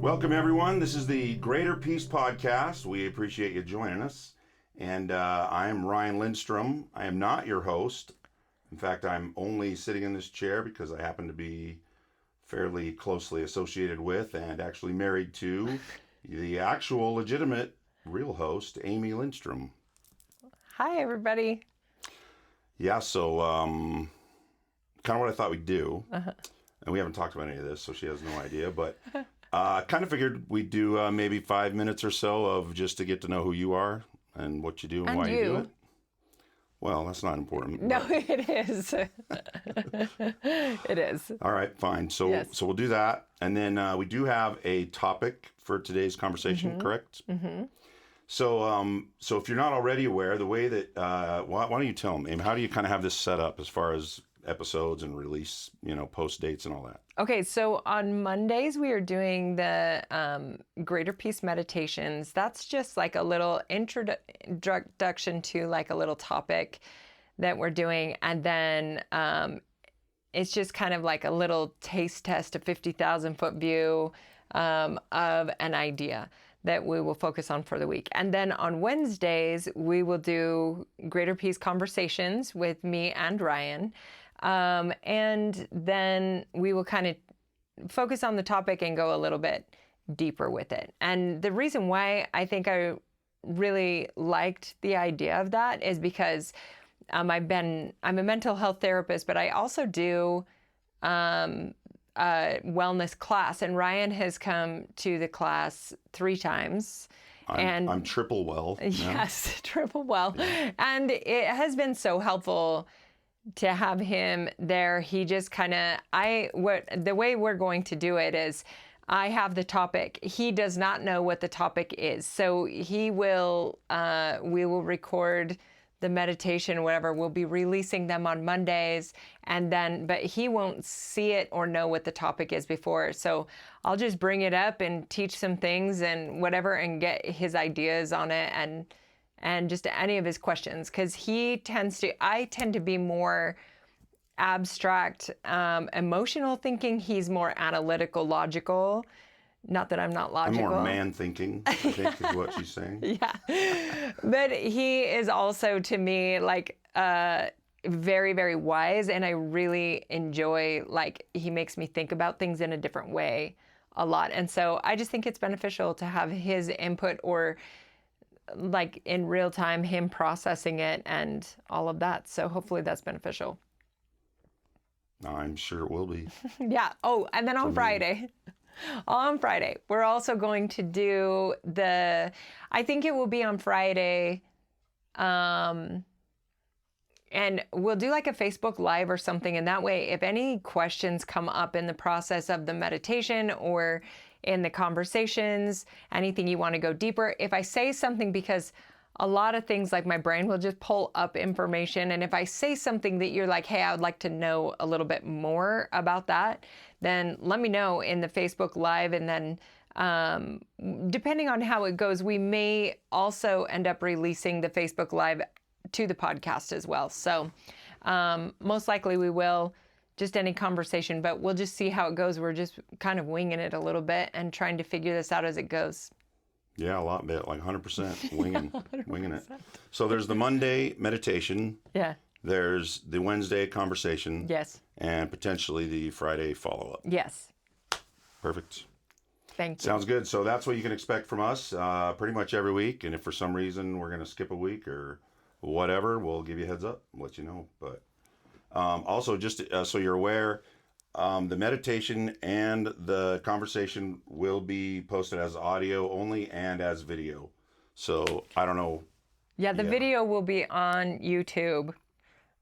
Welcome, everyone. This is the Greater Peace Podcast. We appreciate you joining us. And I am Ryan Lindstrom. I am not your host. In fact, I'm only sitting in this chair because I happen to be fairly closely associated with and actually married to the actual legitimate real host, Amy Lindstrom. Hi, everybody. Yeah, so kind of what I thought we'd do. And we haven't talked about any of this, so she has no idea. But kind of figured we'd do maybe 5 minutes or so of just to get to know who you are and what you do and why you do it. Well, that's not important. No, it is. It is. All right, fine. So Yes. so we'll do that. And then we do have a topic for today's conversation, correct? Mm-hmm. So so if you're not already aware, the way that, why don't you tell them, Amy, how do you kind of have this set up as far as episodes and release, post dates and all that? Okay, so on Mondays, we are doing the Greater Peace Meditations. That's just like a little introduction to like a little topic that we're doing. And then it's just kind of like a little taste test, a 50,000 foot view of an idea that we will focus on for the week. And then on Wednesdays, we will do Greater Peace Conversations with me and Ryan. And then we will kind of focus on the topic and go a little bit deeper with it. And the reason why I think I really liked the idea of that is because I'm a mental health therapist, but I also do a wellness class, and Ryan has come to the class 3 times. I'm triple well. Yes, triple well. Yeah. And it has been so helpful to have him there. He just kind of, the way we're going to do it is I have the topic. He does not know what the topic is. So we will record the meditation, whatever. We'll be releasing them on Mondays, but he won't see it or know what the topic is before. So I'll just bring it up and teach some things and whatever and get his ideas on it and just any of his questions, because I tend to be more abstract, emotional thinking. He's more analytical, logical. Not that I'm not logical. I'm more man thinking, I think is what she's saying. Yeah. But he is also, to me, like very, very wise. And I really enjoy, he makes me think about things in a different way a lot. And so I just think it's beneficial to have his input, or like in real time, him processing it and all of that. So hopefully that's beneficial. I'm sure it will be. Yeah. Oh, and then on Friday, we're also going to do I think it will be on Friday. And we'll do like a Facebook Live or something. And that way, if any questions come up in the process of the meditation or in the conversations, anything you want to go deeper, if I say something, because a lot of things, like my brain will just pull up information. And if I say something that you're like, hey, I would like to know a little bit more about that, then let me know in the Facebook Live. And then depending on how it goes, we may also end up releasing the Facebook Live to the podcast as well. So most likely we will, just any conversation, but we'll just see how it goes. We're just kind of winging it a little bit and trying to figure this out as it goes. Yeah, a lot bit, like 100% winging it. So there's the Monday meditation. Yeah. There's the Wednesday conversation. Yes. And potentially the Friday follow-up. Yes. Perfect. Thank you. Sounds good. So that's what you can expect from us pretty much every week. And if for some reason we're going to skip a week or whatever, we'll give you a heads up, let you know. But also, just so you're aware, the meditation and the conversation will be posted as audio only and as video. So I don't know. Yeah, the video will be on YouTube.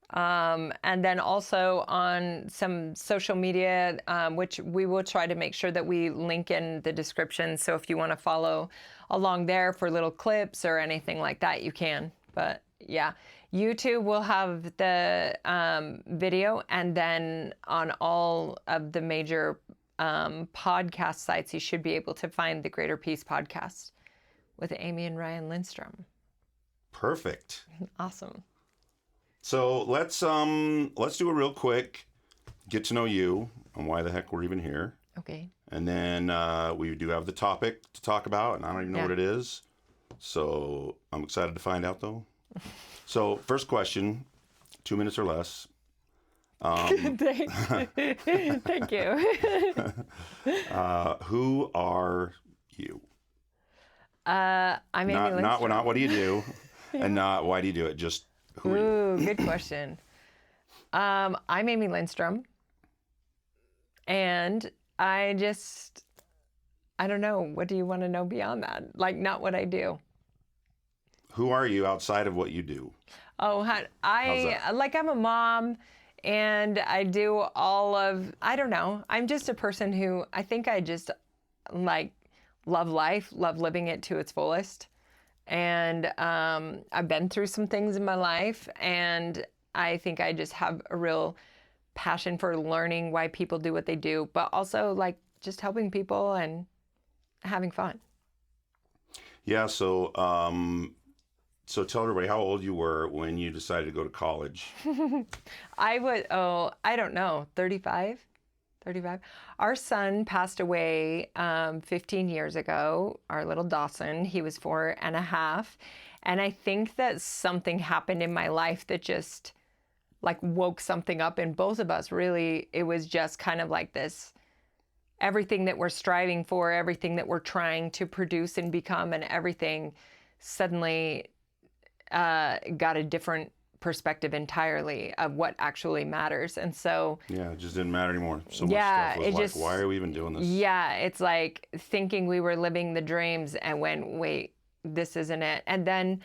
And then also on some social media, which we will try to make sure that we link in the description. So if you want to follow along there for little clips or anything like that, you can. But yeah, YouTube will have the video, and then on all of the major podcast sites, you should be able to find the Greater Peace Podcast with Amy and Ryan Lindstrom. Perfect. Awesome. So let's do a real quick get to know you and why the heck we're even here. Okay. And then we do have the topic to talk about, and I don't even know Yeah. what it is. So I'm excited to find out, though. So first question, 2 minutes or less. Thank you. Who are you? I'm Amy Lindstrom. Not what do you do, and not why do you do it. Just who are you? Ooh, good question. I'm Amy Lindstrom, and I don't know. What do you want to know beyond that? Like, not what I do. Who are you outside of what you do? Oh, How's I'm a mom, and I do I don't know. I'm just a person who I think I just like love life, love living it to its fullest. And I've been through some things in my life, and I think I just have a real passion for learning why people do what they do, but also like just helping people and having fun. Yeah. So tell everybody how old you were when you decided to go to college. I don't know, 35? 35. Our son passed away 15 years ago, our little Dawson. He was 4.5. And I think that something happened in my life that just like woke something up in both of us. Really, it was just kind of like this, everything that we're striving for, everything that we're trying to produce and become, and everything suddenly got a different perspective entirely of what actually matters. And so Yeah, it just didn't matter anymore. So much yeah, stuff was it like, just, why are we even doing this? yeah, it's like thinking we were living the dreams and when, wait, this isn't it. And then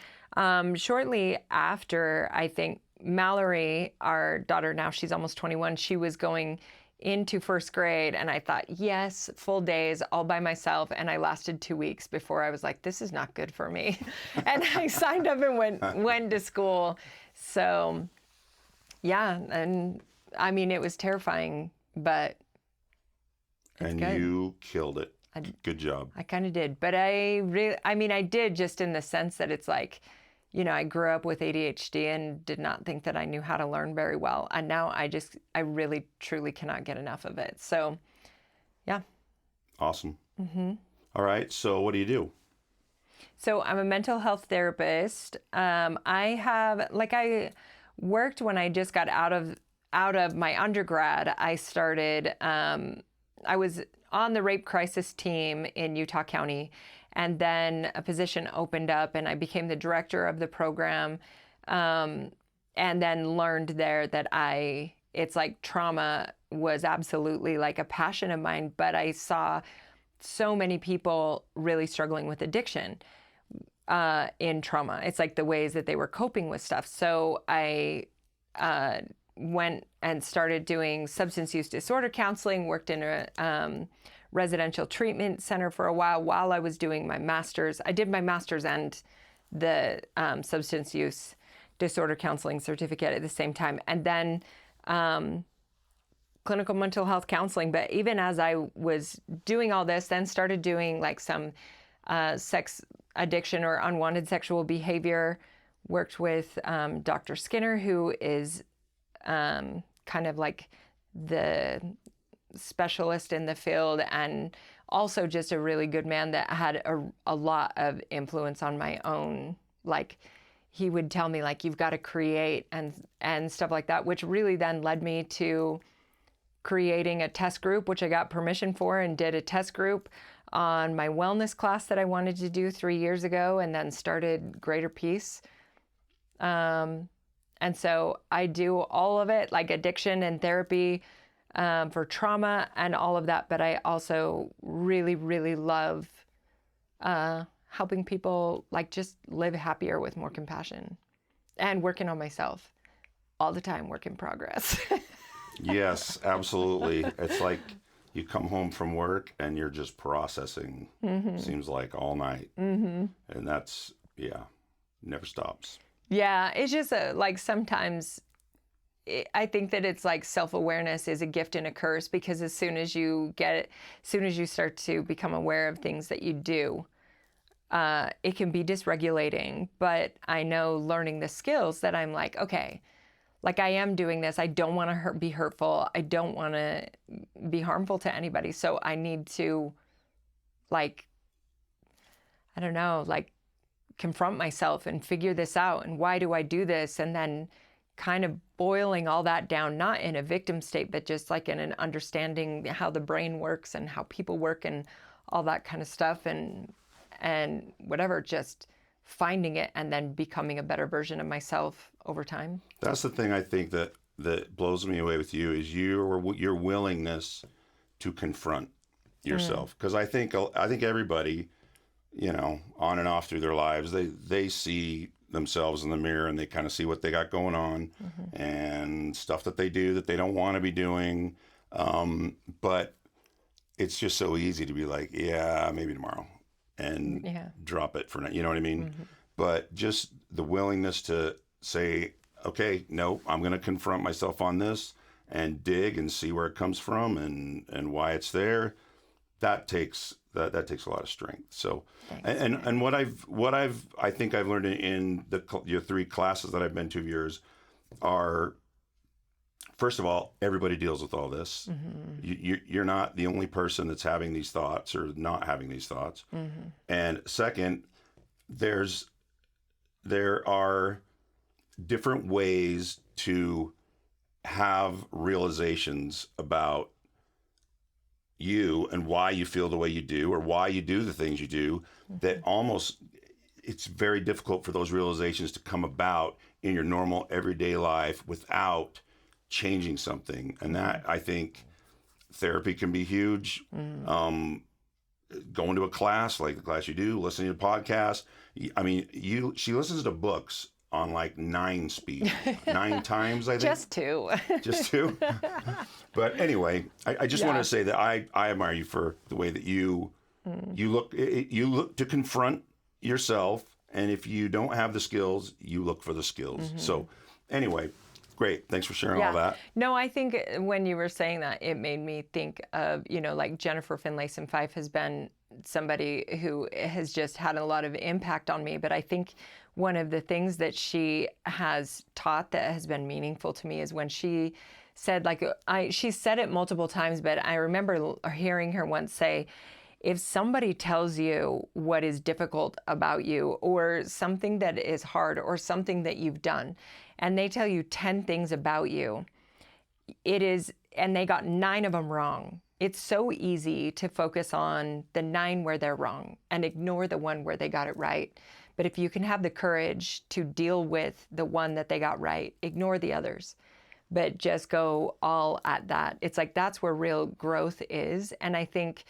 shortly after, I think Mallory, our daughter now, she's almost 21, she was going into first grade, and I thought, yes, full days all by myself. And I lasted 2 weeks before I was like, this is not good for me. And I signed up and went to school. So yeah, and I mean, it was terrifying, but it's And good. you killed it. Good job. I kind of did, but I did just in the sense that it's like, I grew up with ADHD and did not think that I knew how to learn very well. And now I really, truly cannot get enough of it. So, yeah. Awesome. All right. So what do you do? So I'm a mental health therapist. I worked when I just got out of my undergrad. I started, I was on the rape crisis team in Utah County, and then a position opened up and I became the director of the program, and then learned there that it's like trauma was absolutely like a passion of mine, but I saw so many people really struggling with addiction in trauma. It's like the ways that they were coping with stuff. So I went and started doing substance use disorder counseling, worked in a residential treatment center for a while I was doing my master's. I did my master's and the substance use disorder counseling certificate at the same time. And then clinical mental health counseling. But even as I was doing all this, then started doing like some sex addiction or unwanted sexual behavior, worked with Dr. Skinner, who is kind of like the specialist in the field, and also just a really good man that had a lot of influence on my own. Like, he would tell me, like, you've got to create and stuff like that, which really then led me to creating a test group, which I got permission for and did a test group on my wellness class that I wanted to do 3 years ago, and then started Greater Peace. And so I do all of it, like addiction and therapy for trauma and all of that. But I also really, really love helping people like just live happier with more compassion, and working on myself all the time, work in progress. Yes, absolutely. It's like you come home from work and you're just processing, seems like all night. And that's, yeah, never stops. Yeah, it's just like sometimes I think that it's like self-awareness is a gift and a curse, because as soon as you start to become aware of things that you do, it can be dysregulating. But I know learning the skills that I'm like, okay, like I am doing this. I don't want to be hurtful. I don't want to be harmful to anybody. So I need to, like, I don't know, like, confront myself and figure this out. And why do I do this? And then kind of boiling all that down, not in a victim state, but just like in an understanding how the brain works and how people work and all that kind of stuff, and whatever, just finding it and then becoming a better version of myself over time. That's the thing I think that blows me away with you is your willingness to confront yourself. Because I think everybody, you know, on and off through their lives, they see themselves in the mirror and they kind of see what they got going on and stuff that they do that they don't want to be doing. But it's just so easy to be like, yeah, maybe tomorrow, and drop it for now. You know what I mean? But just the willingness to say, okay, no, I'm going to confront myself on this and dig and see where it comes from and why it's there. That takes a lot of strength. So, Thanks, and what I think I've learned in your 3 classes that I've been to of yours are, first of all, everybody deals with all this. You're not the only person that's having these thoughts or not having these thoughts. And second, there are different ways to have realizations about you and why you feel the way you do or why you do the things you do, that almost it's very difficult for those realizations to come about in your normal everyday life without changing something. And that, I think, therapy can be huge. Going to a class like the class you do, listening to podcasts. I mean, she listens to books on like 9 speed, 9 times, I think. Just 2. Just 2? But anyway, I just want to say that I admire you for the way that you look to confront yourself, and if you don't have the skills, you look for the skills. So anyway, great. Thanks for sharing all that. No, I think when you were saying that, it made me think of, you know, like Jennifer Finlayson Fife has been somebody who has just had a lot of impact on me. But I think one of the things that she has taught that has been meaningful to me is when she said, like, she said it multiple times, but I remember hearing her once say, if somebody tells you what is difficult about you or something that is hard or something that you've done, and they tell you 10 things about you, and they got 9 of them wrong. It's so easy to focus on the 9 where they're wrong and ignore the one where they got it right. But if you can have the courage to deal with the one that they got right, ignore the others, but just go all at that. It's like, that's where real growth is. And I think,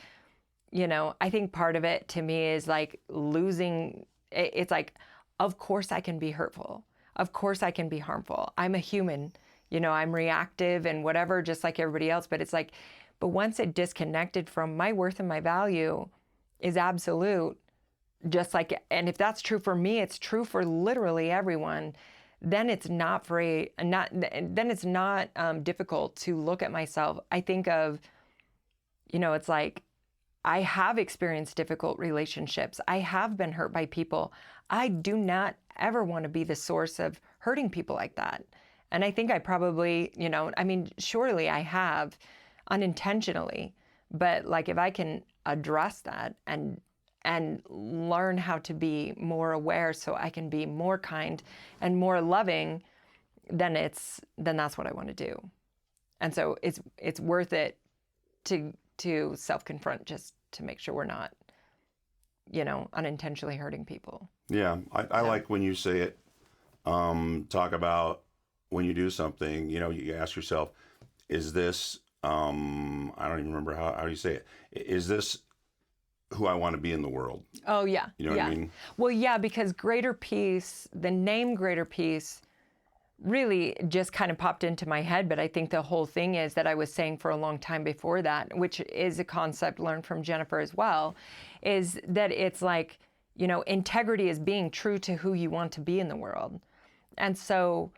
you know, part of it to me is like losing, it's like, of course I can be hurtful. Of course I can be harmful. I'm a human, you know, I'm reactive and whatever, just like everybody else. But it's like, but once it disconnected from my worth and my value is absolute, just like, and if that's true for me, it's true for literally everyone, then it's not difficult to look at myself. I think of, you know, it's like, I have experienced difficult relationships. I have been hurt by people. I do not ever want to be the source of hurting people like that. And I think I probably, you know, I mean, surely I have unintentionally, but like if I can address that and learn how to be more aware so I can be more kind and more loving, then that's what I want to do. And so it's worth it to self-confront, just to make sure we're not, you know, unintentionally hurting people. Yeah, I like when you say it, talk about when you do something, you know, you ask yourself, is this, I don't even remember how you say it, is this who I want to be in the world? Oh, yeah. You know what I mean? Well, yeah, because greater peace, the name greater peace really just kind of popped into my head, but I think the whole thing is that I was saying for a long time before that, which is a concept learned from Jennifer as well, is that it's like, you know, integrity is being true to who you want to be in the world. And so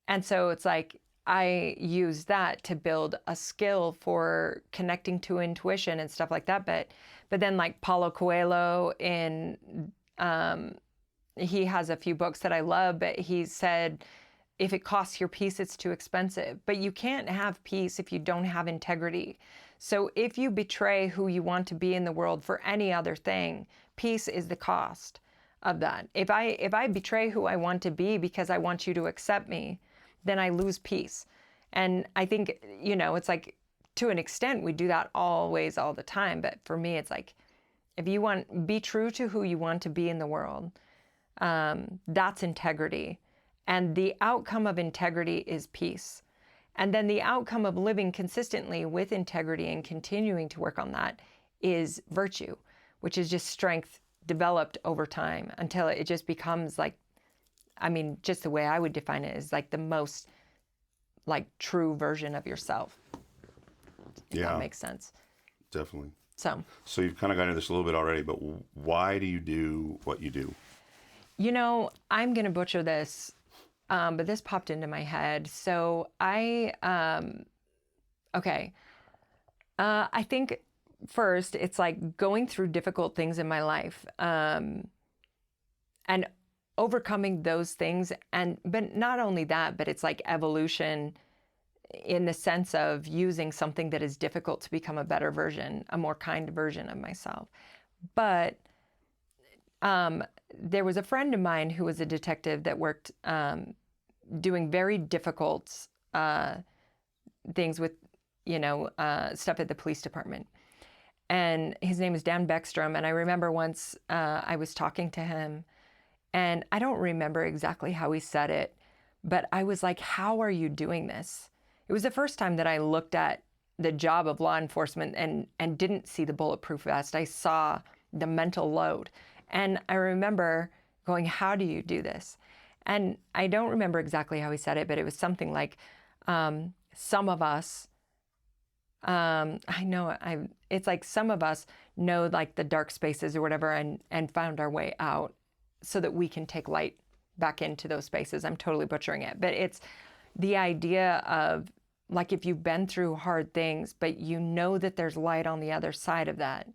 it's like, I use that to build a skill for connecting to intuition and stuff like that. But then like Paulo Coelho he has a few books that I love, but he said, if it costs your peace, it's too expensive. But you can't have peace if you don't have integrity. So if you betray who you want to be in the world for any other thing, peace is the cost of that. If I betray who I want to be because I want you to accept me, then I lose peace. And I think, it's like, to an extent, we do that always, all the time. But for me, it's like, if you be true to who you want to be in the world, that's integrity. And the outcome of integrity is peace. And then the outcome of living consistently with integrity and continuing to work on that is virtue, which is just strength developed over time until it just becomes like, just the way I would define it is like the most like true version of yourself. If that makes sense. Definitely. So you've kind of got into this a little bit already, but why do you do what you do? I'm going to butcher this, but this popped into my head. So I think first it's like going through difficult things in my life, and overcoming those things. But not only that, but it's like evolution in the sense of using something that is difficult to become a better version, a more kind version of myself. But there was a friend of mine who was a detective that worked doing very difficult things with, stuff at the police department. And his name is Dan Beckstrom. And I remember once I was talking to him, and I don't remember exactly how he said it, but I was like, how are you doing this? It was the first time that I looked at the job of law enforcement and didn't see the bulletproof vest. I saw the mental load. And I remember going, how do you do this? And I don't remember exactly how he said it, but it was something like, some of us, it's like some of us know like the dark spaces or whatever and found our way out so that we can take light back into those spaces. I'm totally butchering it, but it's the idea of like, if you've been through hard things, but you know that there's light on the other side of that,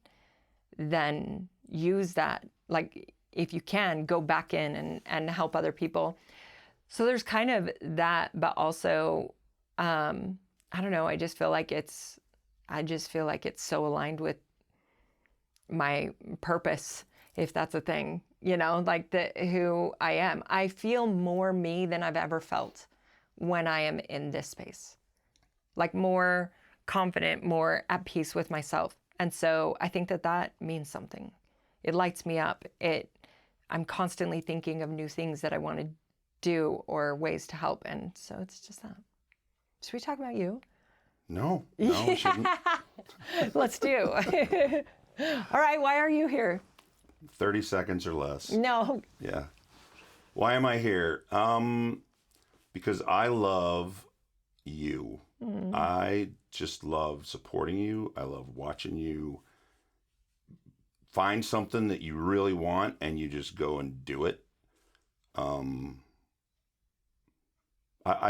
then use that. Like, if you can, go back in and help other people. So there's kind of that, but also, I don't know, I just feel like it's so aligned with my purpose, if that's a thing, like who I am. I feel more me than I've ever felt when I am in this space, like more confident, more at peace with myself. And so I think that means something. It lights me up. I'm constantly thinking of new things that I want to do or ways to help. And so it's just that. Should we talk about you? No, we shouldn't. Let's do. All right, why are you here? 30 seconds or less. No. Yeah. Why am I here? Because I love you. Mm. I just love supporting you. I love watching you find something that you really want and you just go and do it. I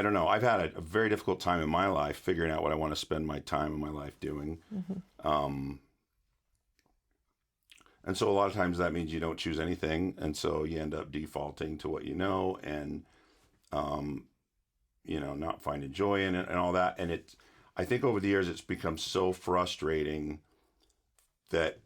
don't know. I've had a very difficult time in my life figuring out what I want to spend my time in my life doing. Mm-hmm. And so a lot of times that means you don't choose anything. And so you end up defaulting to what you know and, not finding joy in it and all that. And I think over the years, it's become so frustrating that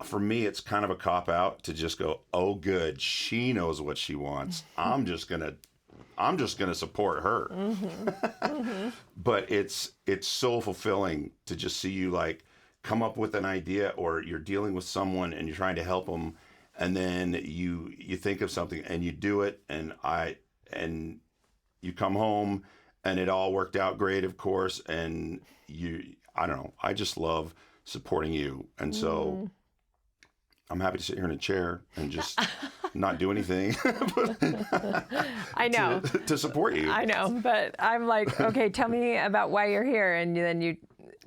for me, it's kind of a cop out to just go, oh, good. She knows what she wants. I'm just going to support her. Mm-hmm. Mm-hmm. But it's so fulfilling to just see you like come up with an idea, or you're dealing with someone and you're trying to help them, and then you think of something and you do it, and you come home and it all worked out great, of course, and I don't know, I just love supporting you. And so I'm happy to sit here in a chair and just not do anything. I know. To support you. I know, but I'm like, okay, tell me about why you're here. And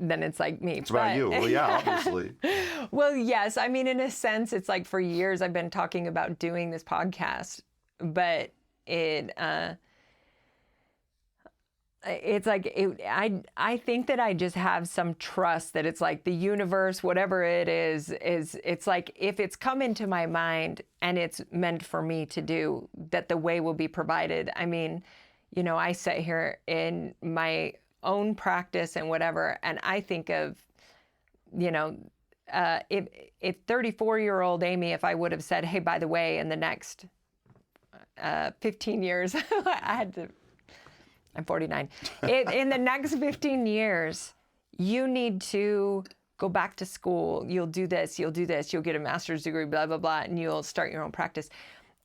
then it's like me. It's about you. Well, yeah, obviously. Well, yes. I mean, in a sense, it's like for years I've been talking about doing this podcast, but it's like, I think that I just have some trust that it's like the universe, whatever it is it's like, if it's come into my mind and it's meant for me to do, that the way will be provided. I mean, I sit here in my own practice and whatever, and I think of, if 34-year-old Amy, if I would have said, hey, by the way, in the next 15 years, I'm 49. In the next 15 years, you need to go back to school. You'll do this, you'll get a master's degree, blah, blah, blah, and you'll start your own practice.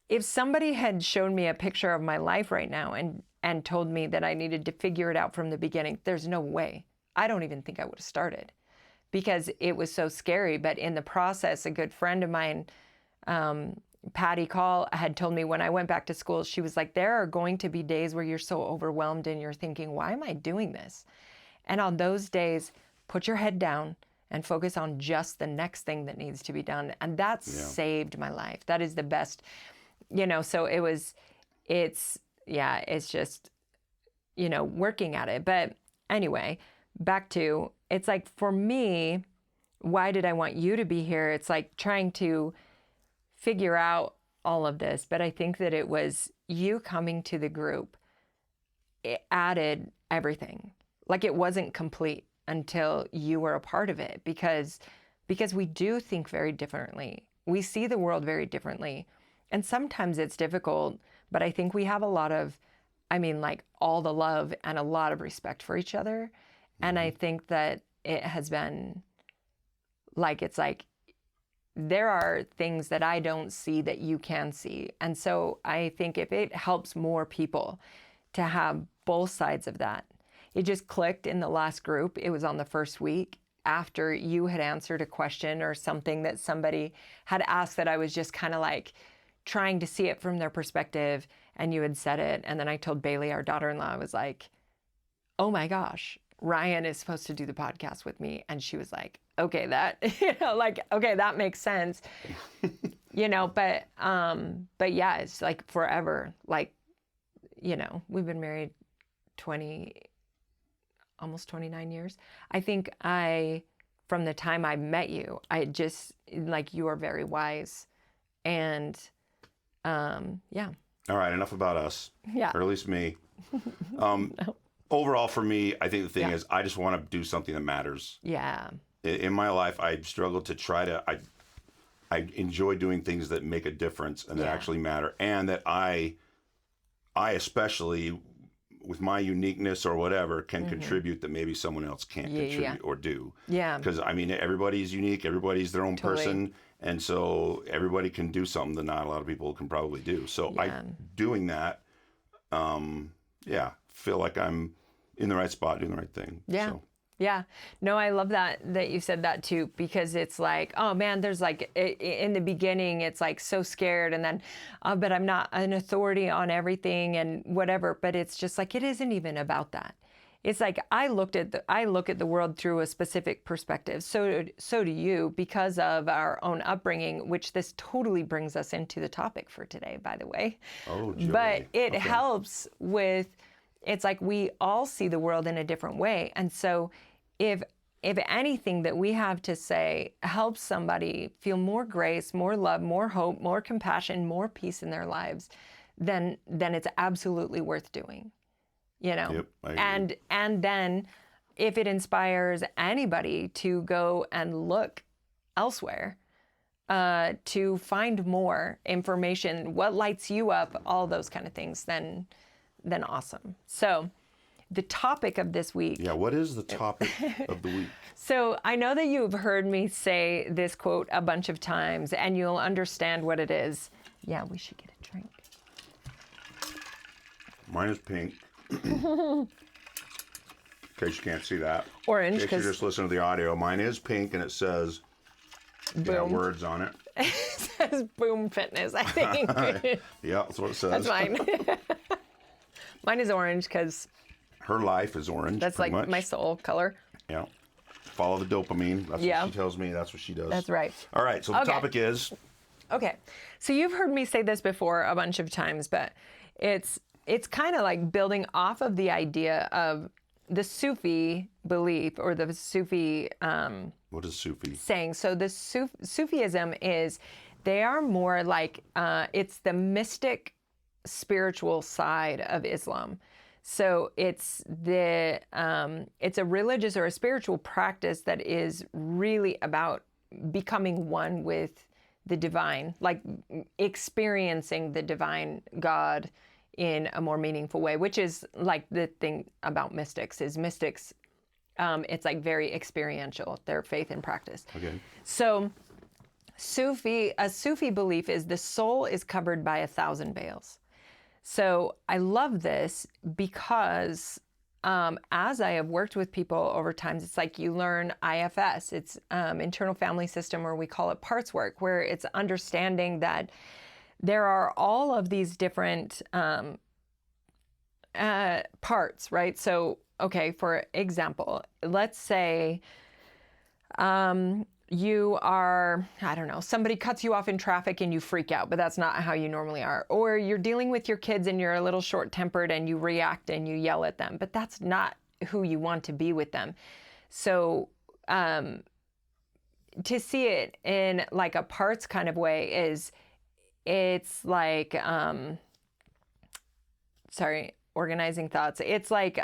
If somebody had shown me a picture of my life right now and told me that I needed to figure it out from the beginning, there's no way. I don't even think I would have started because it was so scary. But in the process, a good friend of mine, Patty Call, had told me when I went back to school, she was like, there are going to be days where you're so overwhelmed and you're thinking, why am I doing this? And on those days, put your head down and focus on just the next thing that needs to be done. And that saved my life. That is the best, so it's just, working at it. But anyway, back to, it's like, for me, why did I want you to be here? It's like trying to figure out all of this. But I think that it was you coming to the group. It added everything. Like, it wasn't complete until you were a part of it, because we do think very differently. We see the world very differently. And sometimes it's difficult, but I think we have a lot of, all the love and a lot of respect for each other. Mm-hmm. And I think that it has been it's like, there are things that I don't see that you can see. And so I think if it helps more people to have both sides of that. It just clicked in the last group. It was on the first week after you had answered a question or something that somebody had asked that I was just kind of like trying to see it from their perspective, and you had said it. And then I told Bailey, our daughter-in-law, I was like, oh my gosh, Ryan is supposed to do the podcast with me. And she was like, okay, that, okay, that makes sense. But yeah, it's like forever. We've been married almost 29 years. I think from the time I met you, I just, you are very wise. And, yeah. All right, enough about us. Yeah. Or at least me. No. Overall, for me, I think the thing is, I just want to do something that matters. Yeah. In my life, I struggle to I enjoy doing things that make a difference and that actually matter. And that I especially, with my uniqueness or whatever, can contribute that maybe someone else can't contribute or do. Yeah. Because, everybody's unique. Everybody's their own person. And so everybody can do something that not a lot of people can probably do. So doing that, feel like I'm in the right spot, doing the right thing. Yeah. So. Yeah. No, I love that you said that too, because it's like, oh man, there's in the beginning, it's like so scared, and then, but I'm not an authority on everything and whatever, but it's just like, it isn't even about that. It's like, I look at the world through a specific perspective. So do you, because of our own upbringing, which this totally brings us into the topic for today, by the way. Oh, joy. But it helps with, it's like we all see the world in a different way. And so if anything that we have to say helps somebody feel more grace, more love, more hope, more compassion, more peace in their lives, then it's absolutely worth doing. Yep, I agree. And then if it inspires anybody to go and look elsewhere, to find more information, what lights you up, all those kind of things, then awesome. So the topic of this week. Yeah, what is the topic of the week? So I know that you've heard me say this quote a bunch of times, and you'll understand what it is. Yeah, we should get a drink. Mine is pink. In case you can't see that. Orange. In case you're just listening to the audio, mine is pink and it says words on it. It says Boom Fitness, I think. Yeah, that's what it says. That's mine. Mine is orange because her life is orange. That's like much. My soul color. Yeah. Follow the dopamine. That's what she tells me. That's what she does. That's right. All right. So the topic is. Okay. So you've heard me say this before a bunch of times, but it's kind of like building off of the idea of the Sufi belief, or the Sufi. What is Sufi? Saying. So the Sufism is, they are more like, it's the mystic spiritual side of Islam. So it's a religious or a spiritual practice that is really about becoming one with the divine, like experiencing the divine God in a more meaningful way, which is like the thing about mystics is mystics. It's like very experiential, their faith and practice. Okay. So a Sufi belief is the soul is covered by 1,000 veils. So I love this because as I have worked with people over time, it's like you learn IFS. It's internal family system, or we call it parts work, where it's understanding that there are all of these different parts, right? So, okay, for example, let's say you are, I don't know, somebody cuts you off in traffic and you freak out, but that's not how you normally are. Or you're dealing with your kids and you're a little short-tempered and you react and you yell at them, but that's not who you want to be with them. So to see it in like a parts kind of way is, it's like, organizing thoughts. It's like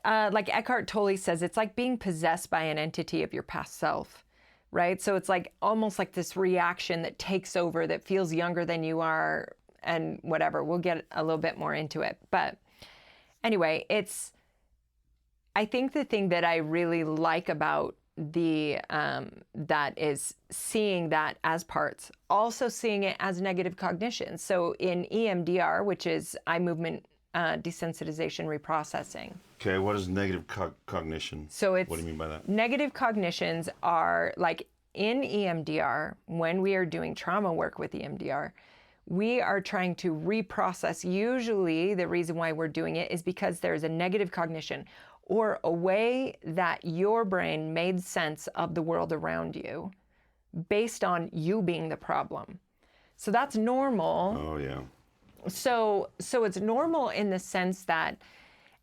Eckhart Tolle says, it's like being possessed by an entity of your past self, right? So it's like almost like this reaction that takes over, that feels younger than you are, and whatever. We'll get a little bit more into it. But anyway, I think the thing that I really like about that is seeing that as parts, also seeing it as negative cognition. So in EMDR, which is eye movement desensitization reprocessing. Okay, what is negative cognition? So it's, what do you mean by that? Negative cognitions are like in EMDR, when we are doing trauma work with EMDR, we are trying to reprocess. Usually the reason why we're doing it is because there's a negative cognition or a way that your brain made sense of the world around you based on you being the problem. So that's normal. Oh, yeah. So it's normal in the sense that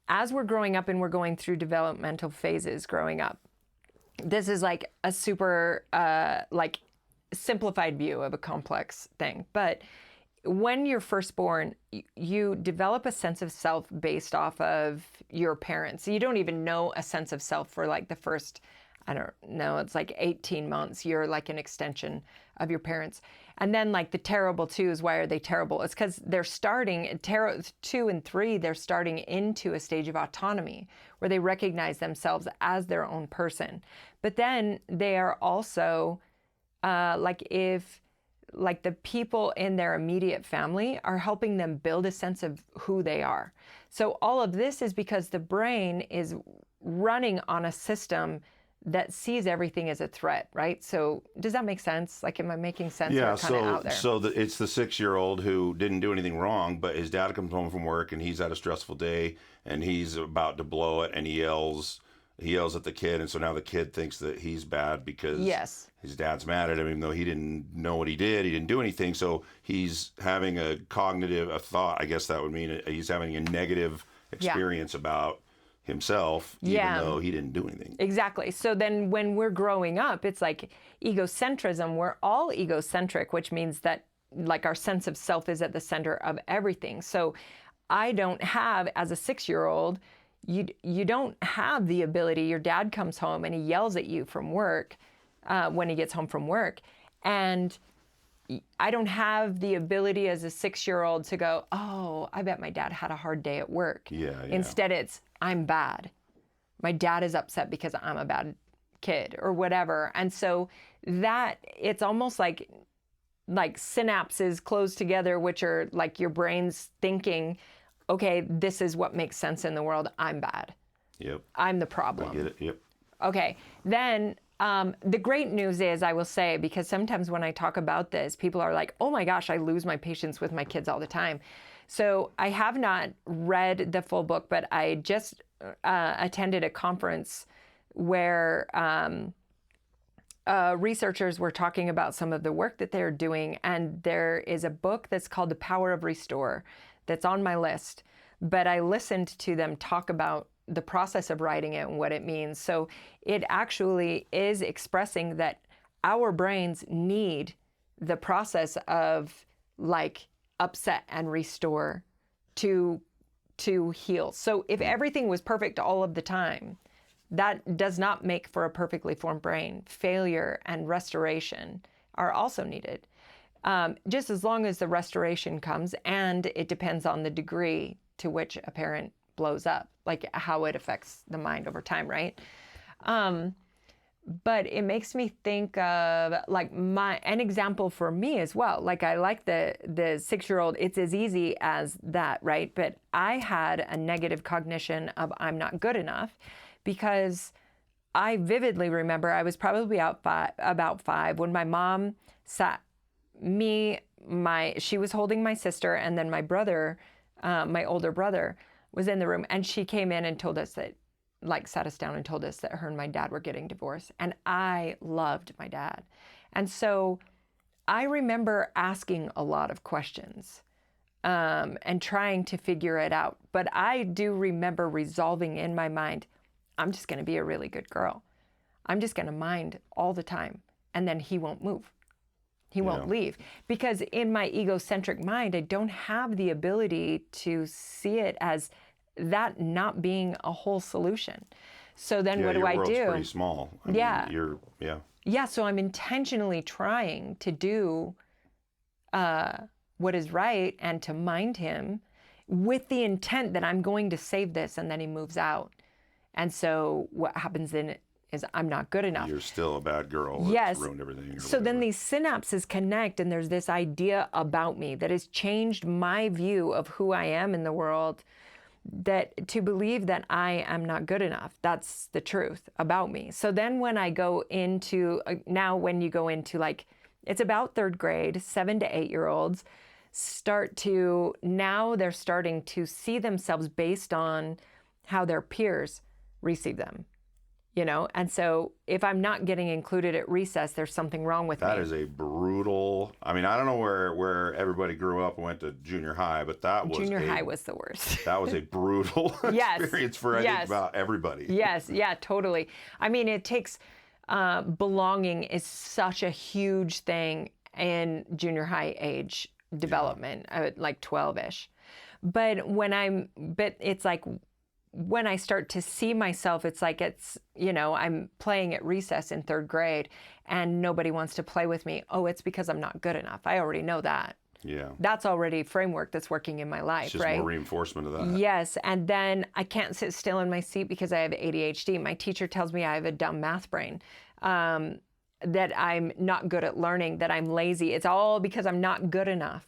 as we're growing up and we're going through developmental phases growing up, this is like a super like simplified view of a complex thing. But when you're first born, you develop a sense of self based off of your parents. You don't even know a sense of self for like the first, I don't know, it's like 18 months. You're like an extension of your parents. And then like the terrible twos, why are they terrible? It's because they're starting, 2 and 3, they're starting into a stage of autonomy where they recognize themselves as their own person. But then they are also like the people in their immediate family are helping them build a sense of who they are. So all of this is because the brain is running on a system that sees everything as a threat, right? So does that make sense? Like, am I making sense? Yeah, kind of out there? it's the 6-year-old who didn't do anything wrong, but his dad comes home from work and he's had a stressful day and he's about to blow it and he yells at the kid, and so now the kid thinks that he's bad because his dad's mad at him, even though he didn't know what he didn't do anything. So he's having a thought, I guess that would mean he's having a negative experience about himself, even though he didn't do anything. Exactly. So then when we're growing up, it's like egocentrism. We're all egocentric, which means that like our sense of self is at the center of everything. So I don't have, as a 6-year-old, you don't have the ability. Your dad comes home and he yells at you from work when he gets home from work. And I don't have the ability as a 6-year-old to go, oh, I bet my dad had a hard day at work. Yeah. Instead, it's, I'm bad. My dad is upset because I'm a bad kid or whatever. And so that, it's almost like synapses close together, which are like your brain's thinking, okay, this is what makes sense in the world. I'm bad. Yep. I'm the problem. I get it. Yep. Okay. Then the great news is, I will say, because sometimes when I talk about this, people are like, oh my gosh, I lose my patience with my kids all the time. So I have not read the full book, but I just attended a conference where researchers were talking about some of the work that they're doing. And there is a book that's called The Power of Restore that's on my list. But I listened to them talk about the process of writing it and what it means. So it actually is expressing that our brains need the process of like upset and restore to to heal. So if everything was perfect all of the time, that does not make for a perfectly formed brain. Failure and restoration are also needed. Just as long as the restoration comes, and it depends on the degree to which a parent blows up, like how it affects the mind over time, right? But it makes me think of like an example for me as well. Like I like the 6-year-old, it's as easy as that, right? But I had a negative cognition of I'm not good enough because I vividly remember I was probably about 5 when my mom sat she was holding my sister, and then my brother, my older brother, was in the room, and she came in and told us that, like, sat us down and told us that her and my dad were getting divorced. And I loved my dad. And so I remember asking a lot of questions and trying to figure it out. But I do remember resolving in my mind, I'm just going to be a really good girl. I'm just going to mind all the time. And then he won't move. He won't leave. Because in my egocentric mind, I don't have the ability to see it as that not being a whole solution. So then what do I do? Your world's pretty small. I mean, Yeah, so I'm intentionally trying to do what is right and to mind him with the intent that I'm going to save this, and then he moves out. And so what happens then is I'm not good enough. You're still a bad girl. Yes. Ruined everything. So then these synapses connect, and there's this idea about me that has changed my view of who I am in the world, that to believe that I am not good enough. That's the truth about me. So then when I go into, now when you go into like, it's about 3rd grade, 7 to 8-year-olds now they're starting to see themselves based on how their peers receive them. You know, and so if I'm not getting included at recess, there's something wrong with me. That is a brutal, I mean, I don't know where everybody grew up and went to junior high, but junior high was the worst. That was a brutal experience for, I think, about everybody. Yes, yeah, totally. I mean, it takes, belonging is such a huge thing in junior high age development, like 12-ish. But it's like, when I start to see myself, it's like I'm playing at recess in 3rd grade and nobody wants to play with me. Oh, it's because I'm not good enough. I already know that. Yeah. That's already framework that's working in my life, it's just right? more reinforcement of that. Yes. And then I can't sit still in my seat because I have ADHD. My teacher tells me I have a dumb math brain, that I'm not good at learning, that I'm lazy. It's all because I'm not good enough.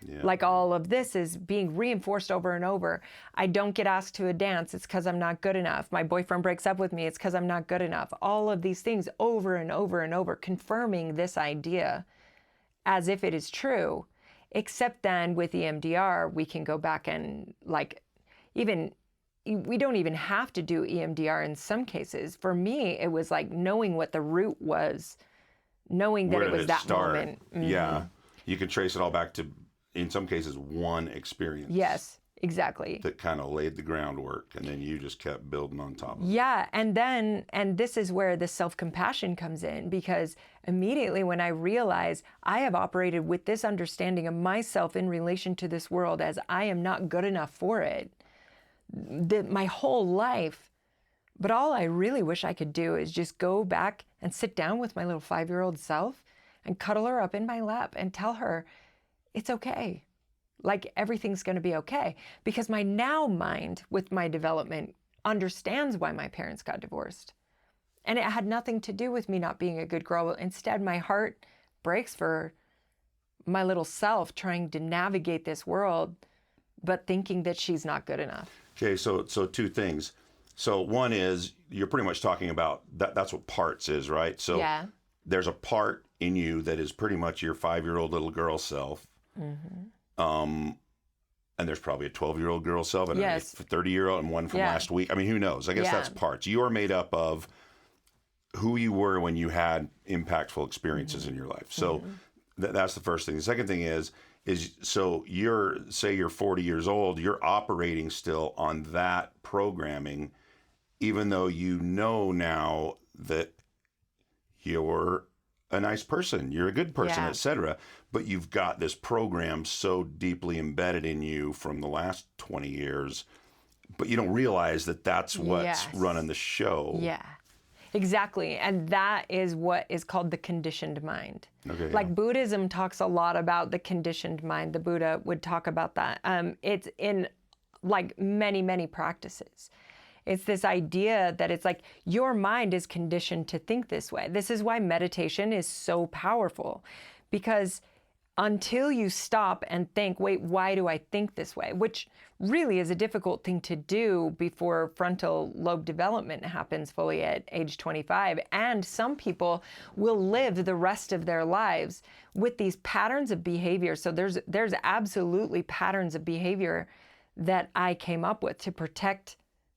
Yeah. Like all of this is being reinforced over and over. I don't get asked to a dance. It's because I'm not good enough. My boyfriend breaks up with me. It's because I'm not good enough. All of these things over and over and over, confirming this idea as if it is true. Except then with EMDR, we can go back and we don't even have to do EMDR in some cases. For me, it was like knowing what the root was, knowing that it was that moment. Mm-hmm. Yeah. You can trace it all back to, in some cases, one experience. Yes, exactly. That kind of laid the groundwork, and then you just kept building on top of it. Yeah, and this is where the self-compassion comes in, because immediately when I realize I have operated with this understanding of myself in relation to this world as I am not good enough for it, my whole life, but all I really wish I could do is just go back and sit down with my little 5-year-old self and cuddle her up in my lap and tell her, it's okay. Like everything's going to be okay. Because my now mind with my development understands why my parents got divorced. And it had nothing to do with me not being a good girl. Instead, my heart breaks for my little self trying to navigate this world, but thinking that she's not good enough. Okay, so 2 things. So one is, you're pretty much talking about, that's what parts is, right? So yeah. There's a part in you that is pretty much your 5-year-old little girl self. Mm-hmm. And there's probably a 12-year-old girl self and a 30-year-old and one from last week. I mean, who knows? I guess that's parts. You are made up of who you were when you had impactful experiences in your life. So that's the first thing. The second thing is so you're 40 years old, you're operating still on that programming, even though you know now that you're a nice person, you're a good person, Yeah. etc. But you've got this program so deeply embedded in you from the last 20 years, but you don't realize that that's what's Yes. running the show. Yeah. Exactly. And that is what is called the conditioned mind. Okay, Like yeah. Buddhism talks a lot about the conditioned mind. The Buddha would talk about that. It's in like many, many practices. It's this idea that it's like your mind is conditioned to think this way. This is why meditation is so powerful, because until you stop and think, wait, why do I think this way? Which really is a difficult thing to do before frontal lobe development happens fully at age 25. And some people will live the rest of their lives with these patterns of behavior. So there's absolutely patterns of behavior that I came up with to protect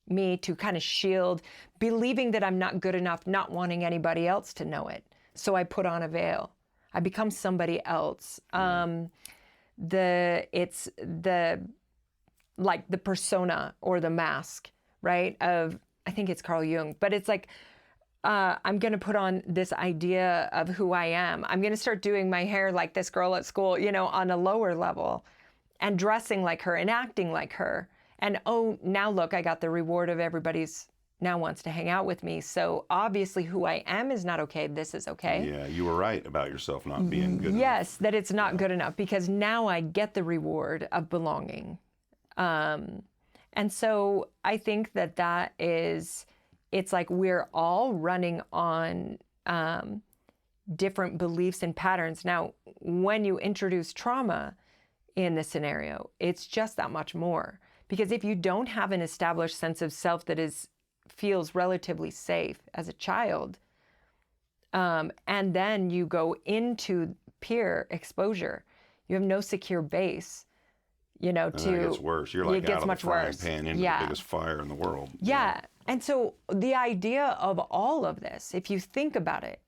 me, to kind of shield, believing that I'm not good enough, not wanting anybody else to know it. So I put on a veil. I become somebody else. It's the like the persona or the mask, right? Of, I think it's Carl Jung, but it's like, I'm going to put on this idea of who I am. I'm going to start doing my hair like this girl at school, on a lower level, and dressing like her and acting like her. And oh, now look, I got the reward of everybody's now wants to hang out with me. So obviously who I am is not okay. This is okay. Yeah, you were right about yourself not being good enough. Yes, that it's not good enough, because now I get the reward of belonging. And so I think that is, it's like we're all running on different beliefs and patterns. Now, when you introduce trauma in the scenario, it's just that much more. Because if you don't have an established sense of self that feels relatively safe as a child, and then you go into peer exposure, you have no secure base, And then it gets worse. You're like it gets out of much the frying worse. pan into Yeah. the biggest fire in the world. Yeah. And so the idea of all of this, if you think about it,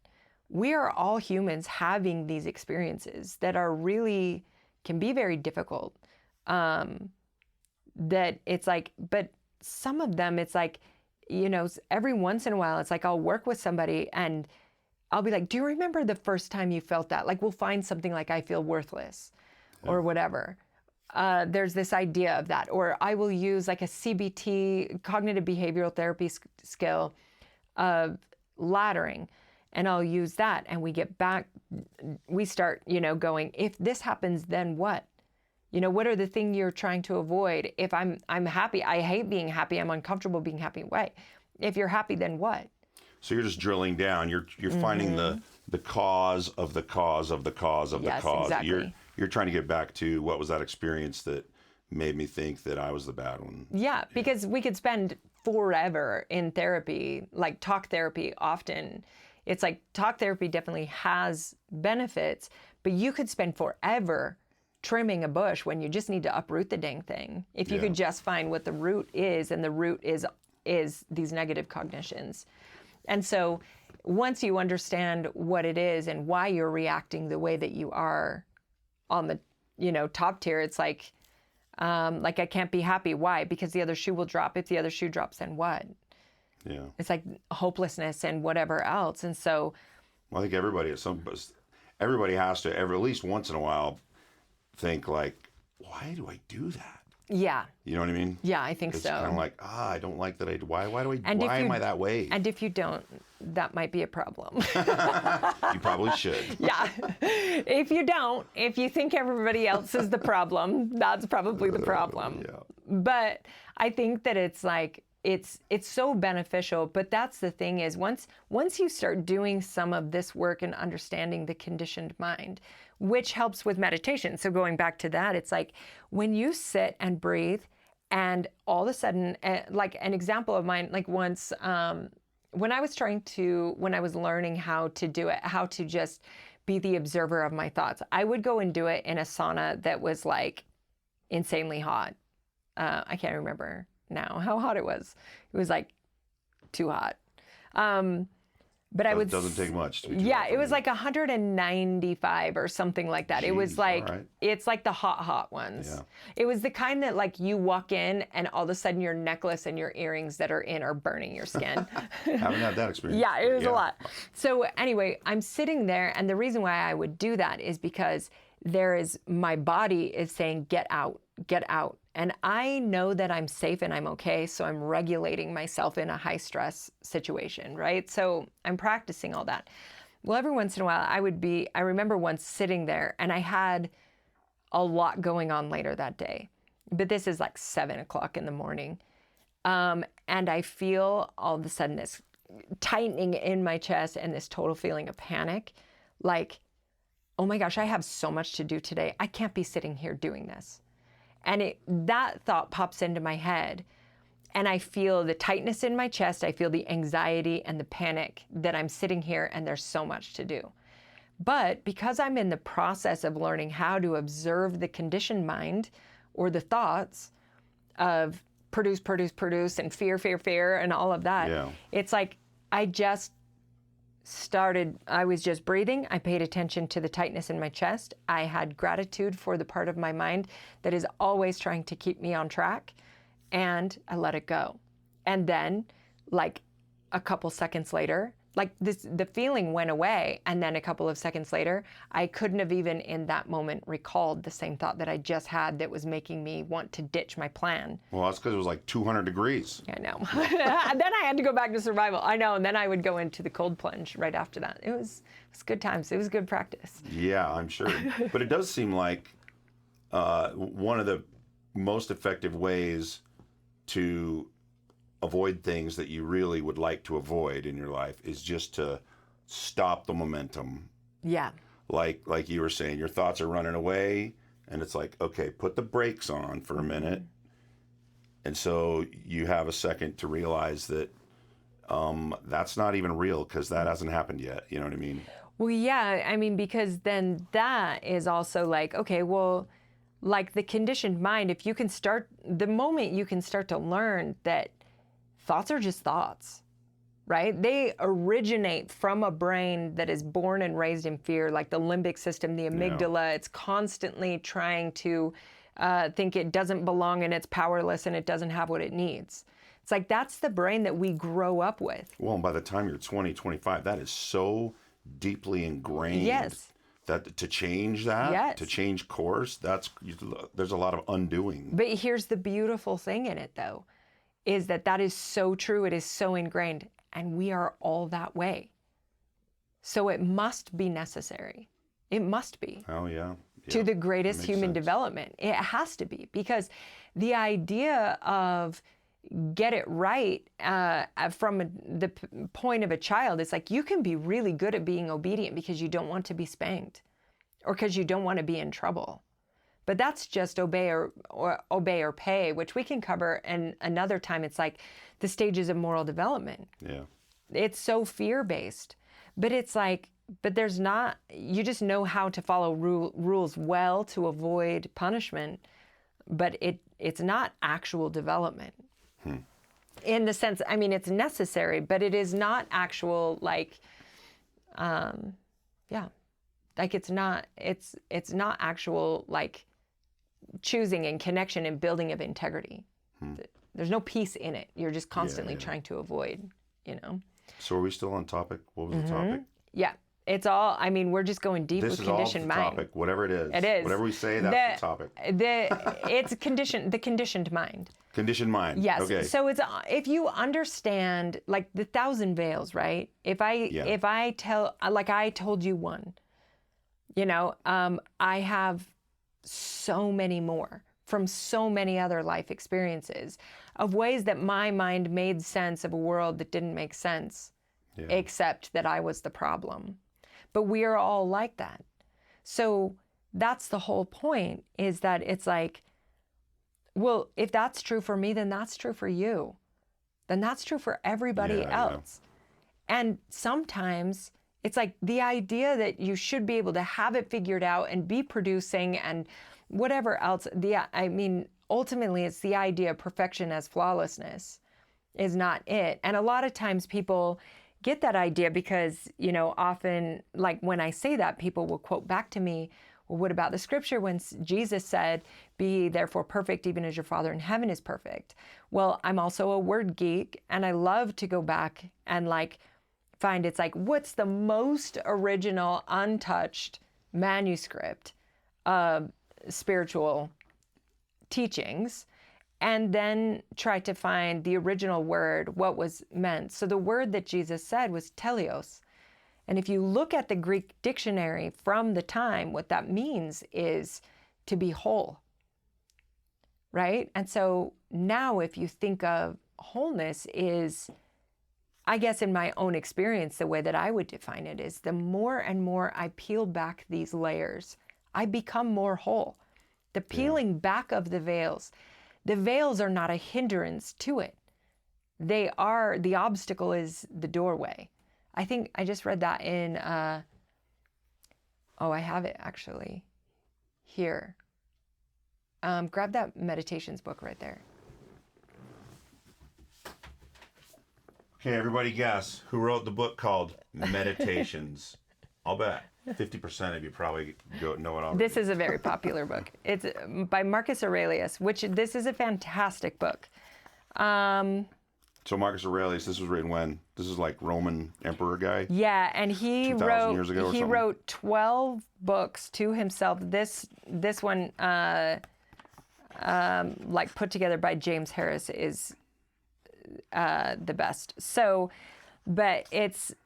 we are all humans having these experiences that are really, can be very difficult. That it's like, but some of them, it's like, every once in a while, it's like I'll work with somebody and I'll be like, do you remember the first time you felt that? Like we'll find something like I feel worthless or whatever. There's this idea of that. Or I will use like a CBT, cognitive behavioral therapy skill of laddering. And I'll use that. And we get back, we start, going, if this happens, then what? What are the things you're trying to avoid? If I'm happy, I hate being happy, I'm uncomfortable being happy. Why? If you're happy, then what? So you're just drilling down. You're finding the cause of the cause of the cause of Yes, the cause. exactly. You're trying to get back to what was that experience that made me think that I was the bad one. Yeah, because we could spend forever in therapy, like talk therapy often. It's like talk therapy definitely has benefits, but you could spend forever trimming a bush when you just need to uproot the dang thing. If you could just find what the root is, and the root is these negative cognitions. And so once you understand what it is and why you're reacting the way that you are on the, top tier, it's like I can't be happy. Why? Because the other shoe will drop. If the other shoe drops, then what? Yeah. It's like hopelessness and whatever else. And so, Well, I think everybody has to at least once in a while think like, why do I do that? yeah. You know what I mean? Yeah, I think It's so. kind of like, I don't like that. Why And if am you- I that way? And if you don't, that might be a problem. You probably should. Yeah. If you don't, if you think everybody else is the problem, that's probably the problem. Yeah. But I think that it's like, it's so beneficial. But that's the thing is once you start doing some of this work and understanding the conditioned mind, which helps with meditation. So going back to that, it's like when you sit and breathe and all of a sudden, like an example of mine, like once, when I was learning how to do it, how to just be the observer of my thoughts, I would go and do it in a sauna that was like insanely hot. I can't remember now how hot it was. It was like too hot. But I would doesn't take much to be yeah, it was like 195 or something like that. It was Jeez, like, all right. it's like the hot ones. Yeah. It was the kind that like you walk in and all of a sudden your necklace and your earrings that are in are burning your skin. Haven't had that experience. Yeah, it was but a lot. So anyway, I'm sitting there, and the reason why I would do that is because my body is saying, get out, get out. And I know that I'm safe and I'm okay, so I'm regulating myself in a high stress situation, right? So I'm practicing all that. Well, every once in a while I remember once sitting there and I had a lot going on later that day, but this is like 7:00 in the morning. And I feel all of a sudden this tightening in my chest and this total feeling of panic, like, oh my gosh, I have so much to do today. I can't be sitting here doing this. And that thought pops into my head, and I feel the tightness in my chest. I feel the anxiety and the panic that I'm sitting here and there's so much to do. But because I'm in the process of learning how to observe the conditioned mind or the thoughts of produce, and fear, and all of that, it's like I was just breathing. I paid attention to the tightness in my chest. I had gratitude for the part of my mind that is always trying to keep me on track, and I let it go. And then, like a couple seconds later, the feeling went away, and then a couple of seconds later, I couldn't have even in that moment recalled the same thought that I just had that was making me want to ditch my plan. Well, that's because it was like 200 degrees. I know. And then I had to go back to survival. I know. And then I would go into the cold plunge right after that. It was good times. It was good practice. Yeah, I'm sure. But it does seem like one of the most effective ways to avoid things that you really would like to avoid in your life is just to stop the momentum. Yeah. Like you were saying, your thoughts are running away, and it's like, okay, put the brakes on for a minute. And so you have a second to realize that that's not even real, because that hasn't happened yet. You know what I mean? Well, yeah. I mean, because then that is also like, okay, well, like the conditioned mind, if you can start, the moment you can start to learn that thoughts are just thoughts, right? They originate from a brain that is born and raised in fear, like the limbic system, the amygdala. It's constantly trying to think it doesn't belong and it's powerless and it doesn't have what it needs. It's like that's the brain that we grow up with. Well, and by the time you're 20, 25, that is so deeply ingrained. Yes. That to change that, yes. to change course, there's a lot of undoing. But here's the beautiful thing in it, though, is that is so true. It is so ingrained, and we are all that way. So it must be necessary. It must be. Oh, yeah. To the greatest human development. It has to be, because the idea of get it right from the point of a child, it's like you can be really good at being obedient because you don't want to be spanked or because you don't want to be in trouble. But that's just obey or pay, which we can cover in another time. It's like the stages of moral development. Yeah. It's so fear-based. But it's like, but there's not, you just know how to follow rules well to avoid punishment, but it's not actual development. In the sense, I mean, it's necessary, but it is not actual, like, like it's not actual, like, choosing and connection and building of integrity. There's no peace in it. You're just constantly trying to avoid, you know. So are we still on topic? What was the topic? Yeah. It's all, I mean, we're just going deep with conditioned mind. This is all the topic, whatever it is. It is. Whatever we say, that's the topic. It's the conditioned mind. Conditioned mind. Yes. Okay. So it's, if you understand, like the 1,000 veils, right? If I tell, like I told you one, you know, I have so many more from so many other life experiences of ways that my mind made sense of a world that didn't make sense, except that I was the problem. But we are all like that. So that's the whole point, is that it's like, well, if that's true for me, then that's true for you. Then that's true for everybody else. Yeah. And sometimes it's like the idea that you should be able to have it figured out and be producing and whatever else. I mean, ultimately, it's the idea of perfection as flawlessness is not it. And a lot of times people get that idea because, often, like when I say that, people will quote back to me, well, what about the scripture when Jesus said, be therefore perfect even as your Father in heaven is perfect? Well, I'm also a word geek, and I love to go back and find it's what's the most original, untouched manuscript of spiritual teachings, and then try to find the original word, what was meant. So the word that Jesus said was teleos. And if you look at the Greek dictionary from the time, what that means is to be whole, right? And so now if you think of wholeness is, I guess in my own experience, the way that I would define it is the more and more I peel back these layers, I become more whole. The peeling back of the veils are not a hindrance to it. The obstacle is the doorway. I think I just read that in, I have it actually here. Grab that meditations book right there. Okay, everybody guess who wrote the book called Meditations? I'll bet 50% of you probably know it already. This is a very popular book. It's by Marcus Aurelius, this is a fantastic book. So Marcus Aurelius, this was written when? This is like Roman emperor guy? Yeah, and he 2,000 years ago or something? wrote 12 books to himself. This one, put together by James Harris, is the best. So, but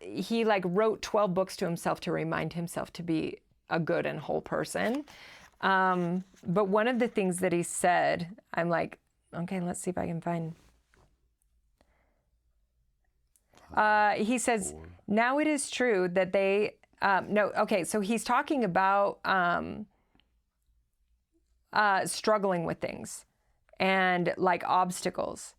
he wrote 12 books to himself to remind himself to be a good and whole person. But one of the things that he said, I'm like, okay, let's see if I can find. He says, now it is true that they, so he's talking about struggling with things and obstacles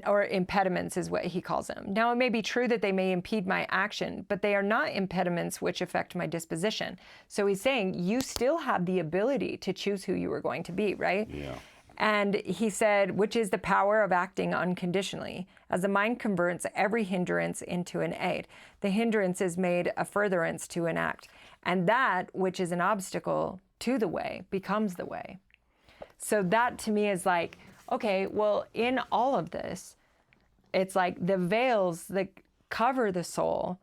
or impediments is what he calls them. Now it may be true that they may impede my action, but they are not impediments which affect my disposition. So he's saying you still have the ability to choose who you are going to be, right? Yeah. And he said, which is the power of acting unconditionally, as the mind converts every hindrance into an aid. The hindrance is made a furtherance to an act. And that which is an obstacle to the way becomes the way. So that to me is okay, well, in all of this, it's the veils that cover the soul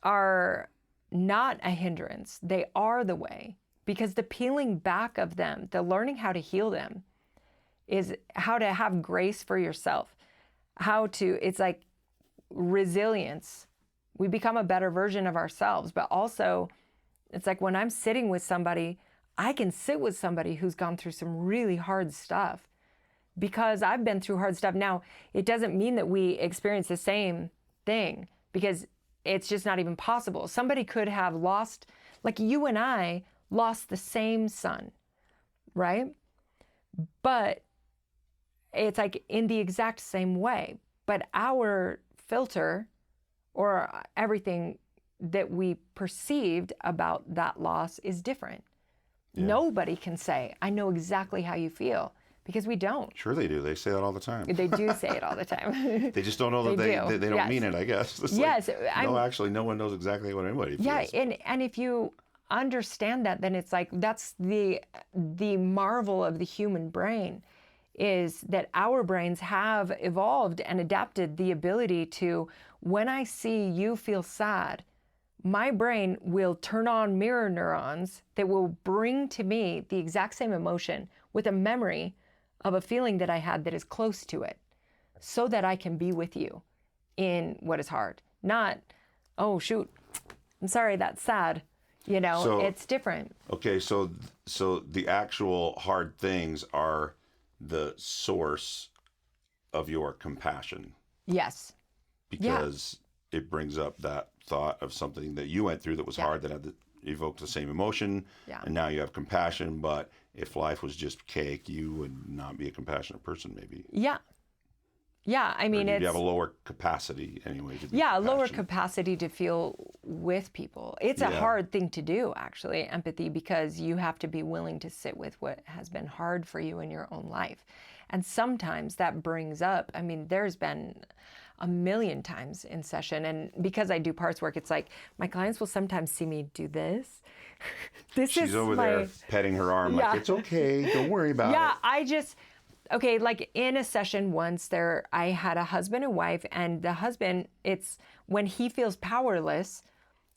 are not a hindrance. They are the way. Because the peeling back of them, the learning how to heal them, is how to have grace for yourself. It's resilience. We become a better version of ourselves, but also it's when I'm sitting with somebody, I can sit with somebody who's gone through some really hard stuff because I've been through hard stuff. Now, it doesn't mean that we experience the same thing because it's just not even possible. Somebody could have lost, you and I, lost the same son, right? But it's in the exact same way. But our filter or everything that we perceived about that loss is different. Yeah. Nobody can say, I know exactly how you feel, because we don't. Sure they do. They say that all the time. They do say it all the time. They just don't know that they don't mean it, I guess. It's yes. Actually, no one knows exactly what anybody feels. Yeah, and if you understand that, then it's that's the marvel of the human brain, is that our brains have evolved and adapted the ability to, when I see you feel sad, my brain will turn on mirror neurons that will bring to me the exact same emotion with a memory of a feeling that I had that is close to it, so that I can be with you in what is hard. Not, oh shoot, I'm sorry, that's sad. So, it's different. Okay, so the actual hard things are the source of your compassion. Yes. Because it brings up that thought of something that you went through that was hard, that had evoked the same emotion, and now you have compassion. But if life was just cake, you would not be a compassionate person, maybe. Yeah. Yeah, I mean, you have a lower capacity anyway. A lower capacity to feel with people. It's a hard thing to do, actually, empathy, because you have to be willing to sit with what has been hard for you in your own life. And sometimes that brings up, I mean, there's been, a million times in session. And because I do parts work, it's like my clients will sometimes see me do this. She's over there petting her arm Yeah. like, it's okay, don't worry about it. Okay, like in a session once I had a husband and wife, and the husband, it's when he feels powerless,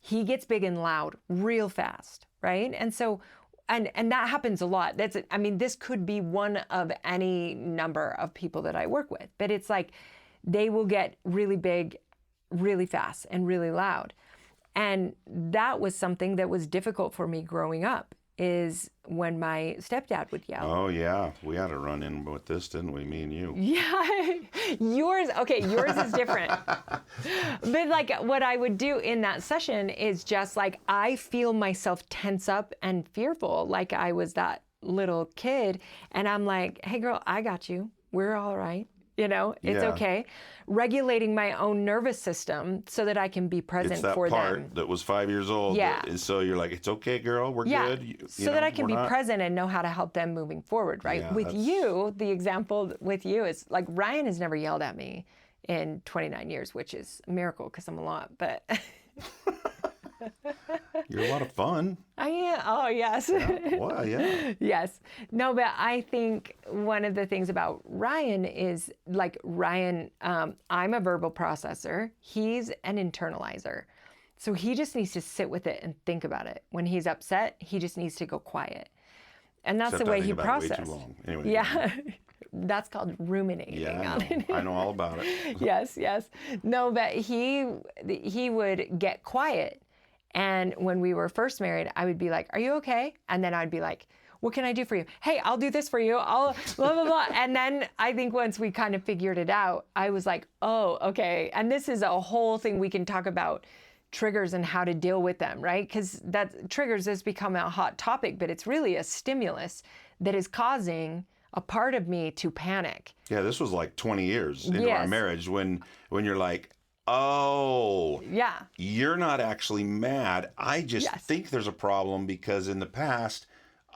he gets big and loud real fast, right? And so, and that happens a lot. This could be one of any number of people that I work with, but it's like they will get really big, really fast, and really loud. And that was something that was difficult for me growing up, is when my stepdad would yell. Oh yeah, we had to run in with this, didn't we? Me and you. Yeah, yours is different. But like what I would do in that session is just like, I feel myself tense up and fearful, like I was that little kid. And I'm like, hey girl, I got you. We're all right. It's okay. Regulating my own nervous system so that I can be present It's that for part them. that was 5 years old. Yeah. And so you're like, it's okay, girl, we're good. So that I can be present and know how to help them moving forward, right? Yeah, with you, the example with you is like, Ryan has never yelled at me in 29 years, which is a miracle because I'm a lot, but... You're a lot of fun. I am. Oh, yes. Yeah. Well, yeah. Yes. No, but I think one of the things about Ryan is like I'm a verbal processor. He's an internalizer. So he just needs to sit with it and think about it. When he's upset, he just needs to go quiet. And that's Except the way I think he about processes. it way too long. Anyway. Yeah. That's called ruminating. Yeah, I know all about it. Yes. No, but he would get quiet. And when we were first married, I would be like, are you okay? And then I'd be like, what can I do for you? Hey, I'll do this for you. I'll blah, blah, blah. And then I think once we kind of figured it out, I was like, oh, okay. And this is a whole thing we can talk about, triggers and how to deal with them, right? Because triggers has become a hot topic, but it's really a stimulus that is causing a part of me to panic. Yeah, this was like 20 years into our marriage when you're like, oh, yeah, you're not actually mad. I just Yes. think there's a problem because in the past,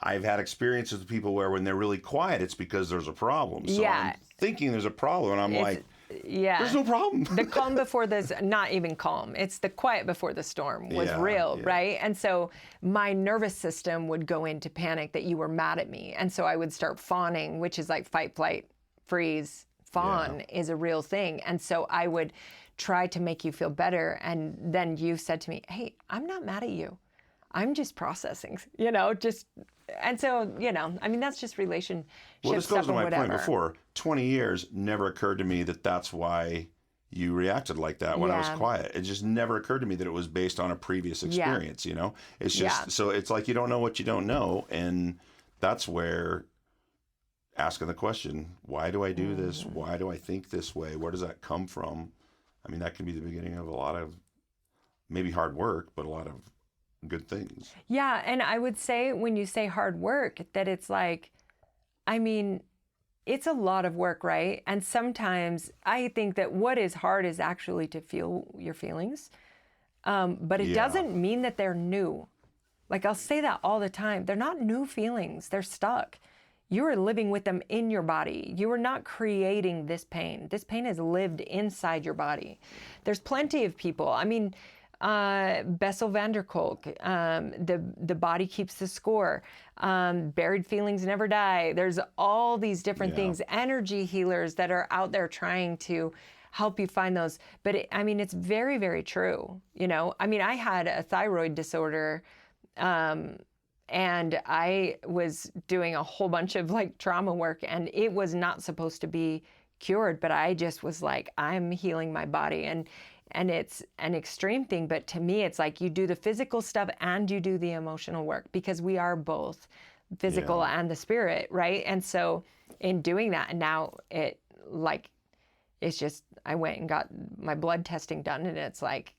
I've had experiences with people where when they're really quiet, it's because there's a problem. So Yeah. I'm thinking there's a problem, and I'm like, yeah, there's no problem. The calm before this, not even calm. It's the quiet before the storm was Yeah, real, yeah. right? And so my nervous system would go into panic that you were mad at me. And so I would start fawning, which is like fight, flight, freeze. Fawn is a real thing. And so I would try to make you feel better. And then you said to me, hey, I'm not mad at you. I'm just processing, and so, that's just relationship Well, this stuff goes to or my whatever. point before. 20 years never occurred to me that that's why you reacted like that when I was Yeah. quiet. It just never occurred to me that it was based on a previous experience, It's just, so it's like you don't know what you don't know. And that's where asking the question, why do I do this? Why do I think this way? Where does that come from? That can be the beginning of a lot of maybe hard work, but a lot of good things. Yeah, and I would say when you say hard work, that it's like, it's a lot of work, right? And sometimes I think that what is hard is actually to feel your feelings. But it doesn't mean that they're new. Like I'll say that all the time. They're not new feelings. They're stuck. You are living with them in your body. You are not creating this pain. This pain is lived inside your body. There's plenty of people. Bessel van der Kolk, the body keeps the score. Buried feelings never die. There's all these different things, energy healers that are out there trying to help you find those. But it's very, very true. I had a thyroid disorder, and I was doing a whole bunch of like trauma work, and it was not supposed to be cured, but I just was like, I'm healing my body. And it's an extreme thing, but to me, it's like you do the physical stuff and you do the emotional work, because we are both physical and the spirit, right? And so in doing that, and now it's just, I went and got my blood testing done, and it's like,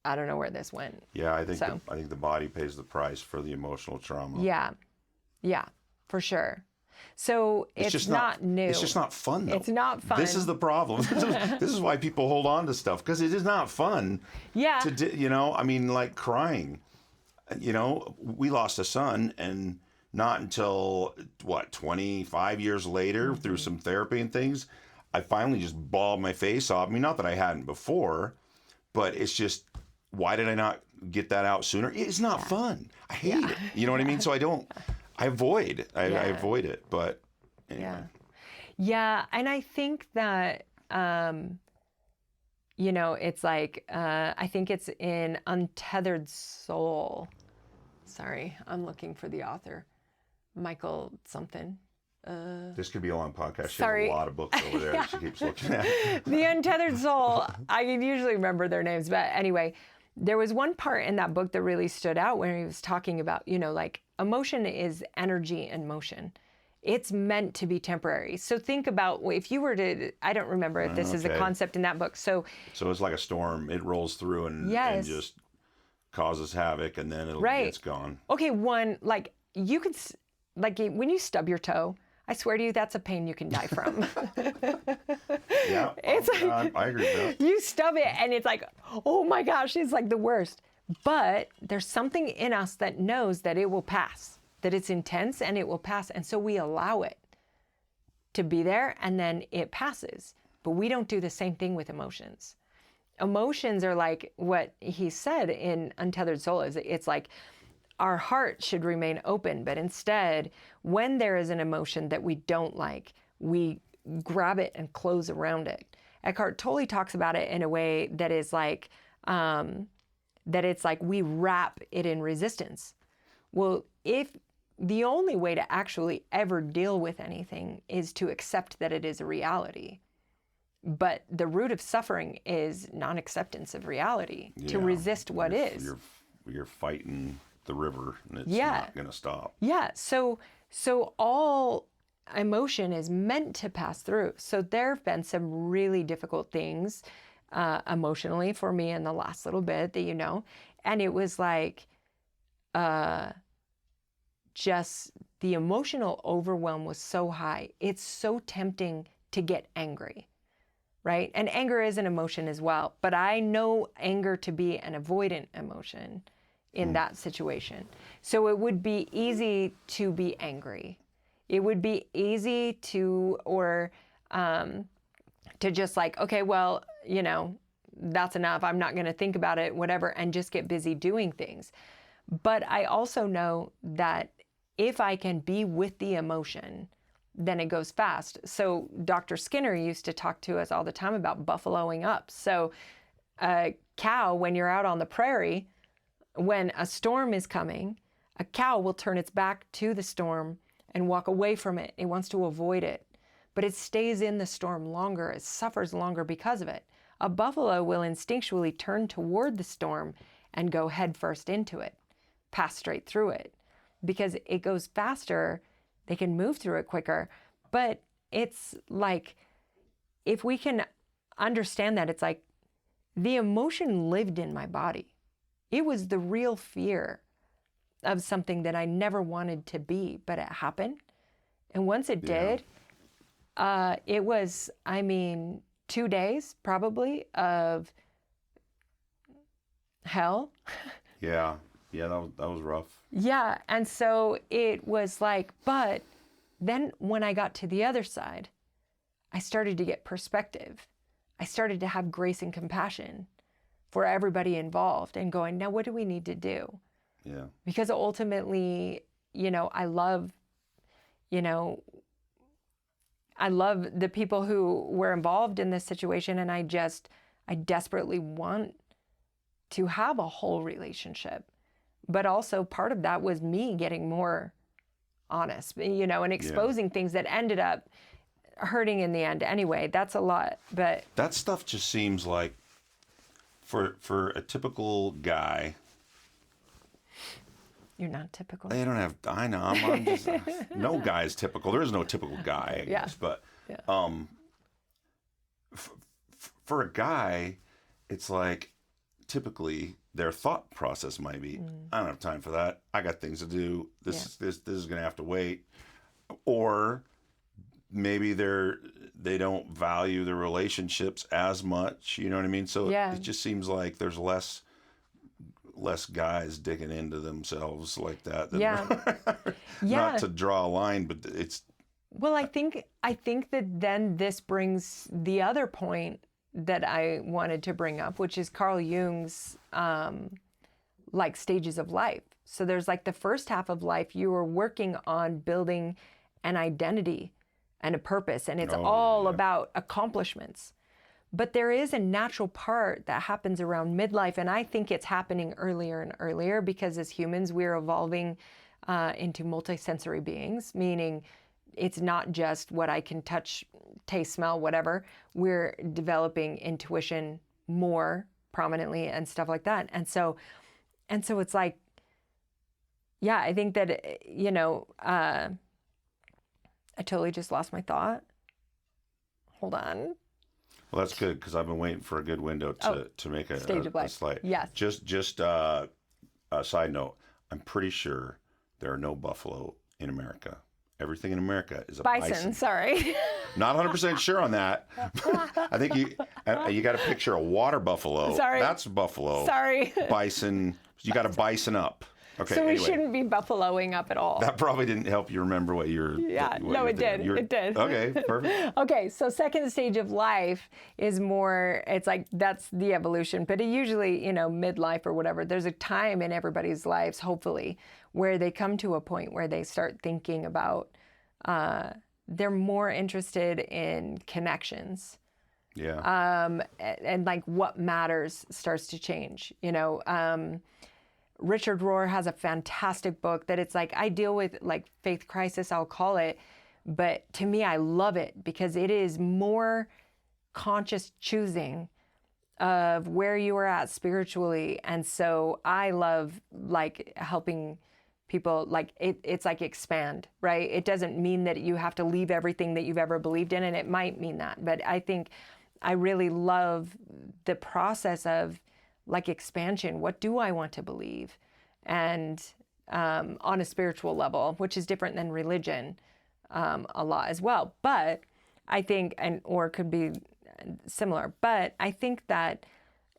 I don't know where this went. Yeah, I think the body pays the price for the emotional trauma. Yeah, for sure. So it's just not new. It's just not fun, though. It's not fun. This is the problem. This is why people hold on to stuff, because it is not fun. Yeah. Like crying. We lost a son, and not until 25 years later, through some therapy and things, I finally just bawled my face off. I mean, not that I hadn't before, but it's just, why did I not get that out sooner? It's not fun. I hate it. You know what I mean? So I avoid it. But anyway. Yeah. And I think that, it's like, I think it's in Untethered Soul. Sorry, I'm looking for the author. Michael something. This could be a long podcast. She Sorry. has a lot of books over there that she keeps looking at. The Untethered Soul. I can usually remember their names, but anyway, there was one part in that book that really stood out where he was talking about, like emotion is energy and motion. It's meant to be temporary. So think about if you were to, I don't remember if this is a concept in that book. So it's like a storm. It rolls through and just causes havoc, and then it's gone. Okay, one, like you could, like when you stub your toe, I swear to you, that's a pain you can die from. Yeah, it's like, I agree with that. You stub it and it's like, oh my gosh, it's like the worst. But there's something in us that knows that it will pass, that it's intense and it will pass. And so we allow it to be there and then it passes. But we don't do the same thing with emotions. Emotions are like what he said in Untethered Soul is it's like, our heart should remain open, but instead, when there is an emotion that we don't like, we grab it and close around it. Eckhart Tolle talks about it in a way that is like, that it's like we wrap it in resistance. Well, if the only way to actually ever deal with anything is to accept that it is a reality, but the root of suffering is non-acceptance of reality, to resist what is. You're fighting the river and it's not going to stop. Yeah. So all emotion is meant to pass through. So there have been some really difficult things emotionally for me in the last little bit that, and it was like just the emotional overwhelm was so high. It's so tempting to get angry, right? And anger is an emotion as well, but I know anger to be an avoidant emotion in that situation. So it would be easy to be angry. It would be easy to just like, okay, well, that's enough. I'm not going to think about it, whatever, and just get busy doing things. But I also know that if I can be with the emotion, then it goes fast. So Dr. Skinner used to talk to us all the time about buffaloing up. So a cow, when you're out on the prairie, when a storm is coming, a cow will turn its back to the storm and walk away from it. It wants to avoid it, but it stays in the storm longer. It suffers longer because of it. A buffalo will instinctually turn toward the storm and go headfirst into it, pass straight through it, because it goes faster. They can move through it quicker. But it's like, if we can understand that, it's like the emotion lived in my body. It was the real fear of something that I never wanted to be, but it happened. And once it did, it was, 2 days probably of hell. Yeah, that was rough. Yeah, and so it was like, but then when I got to the other side, I started to get perspective. I started to have grace and compassion for everybody involved and going, now what do we need to do? Yeah. Because ultimately, I love the people who were involved in this situation, and I desperately want to have a whole relationship. But also part of that was me getting more honest, and exposing things that ended up hurting in the end. Anyway, that's a lot, but that stuff just seems like for a typical guy. You're not typical. They don't have. I know. I'm just, no guy is typical. There is no typical guy, I guess. But for a guy, it's like typically their thought process might be, I don't have time for that. I got things to do. This is going to have to wait. Or maybe they don't value their relationships as much. You know what I mean? So it just seems like there's less guys digging into themselves like that. Not to draw a line, but it's Well, I think that then this brings the other point that I wanted to bring up, which is Carl Jung's like stages of life. So there's like the first half of life, you are working on building an identity and a purpose, and it's all about accomplishments. But there is a natural part that happens around midlife, and I think it's happening earlier and earlier because as humans, we're evolving into multisensory beings, meaning it's not just what I can touch, taste, smell, whatever. We're developing intuition more prominently and stuff like that. And so it's like, yeah, I think that, I totally just lost my thought. Hold on. Well, that's good because I've been waiting for a good window to make a stage of life. slide. Yes. Just a side note. I'm pretty sure there are no buffalo in America. Everything in America is a bison. Sorry. Not 100% sure on that. I think you got to picture a water buffalo. Sorry. That's buffalo. Sorry. Bison. You got to bison up. Okay. So we anyway, shouldn't be buffaloing up at all. that probably didn't help you remember what you're. Yeah. No, it did. It did. Okay. Perfect. Okay. So second stage of life is more, it's like, that's the evolution, but it usually, midlife or whatever, there's a time in everybody's lives, hopefully, where they come to a point where they start thinking about, they're more interested in connections. Yeah. And like what matters starts to change, Richard Rohr has a fantastic book that it's like, I deal with like faith crisis, I'll call it. But to me, I love it because it is more conscious choosing of where you are at spiritually. And so I love like helping people, like it's like expand, right? It doesn't mean that you have to leave everything that you've ever believed in, and it might mean that. But I think I really love the process of like expansion. What do I want to believe? And on a spiritual level, which is different than religion a lot as well. But I think, or could be similar, but I think that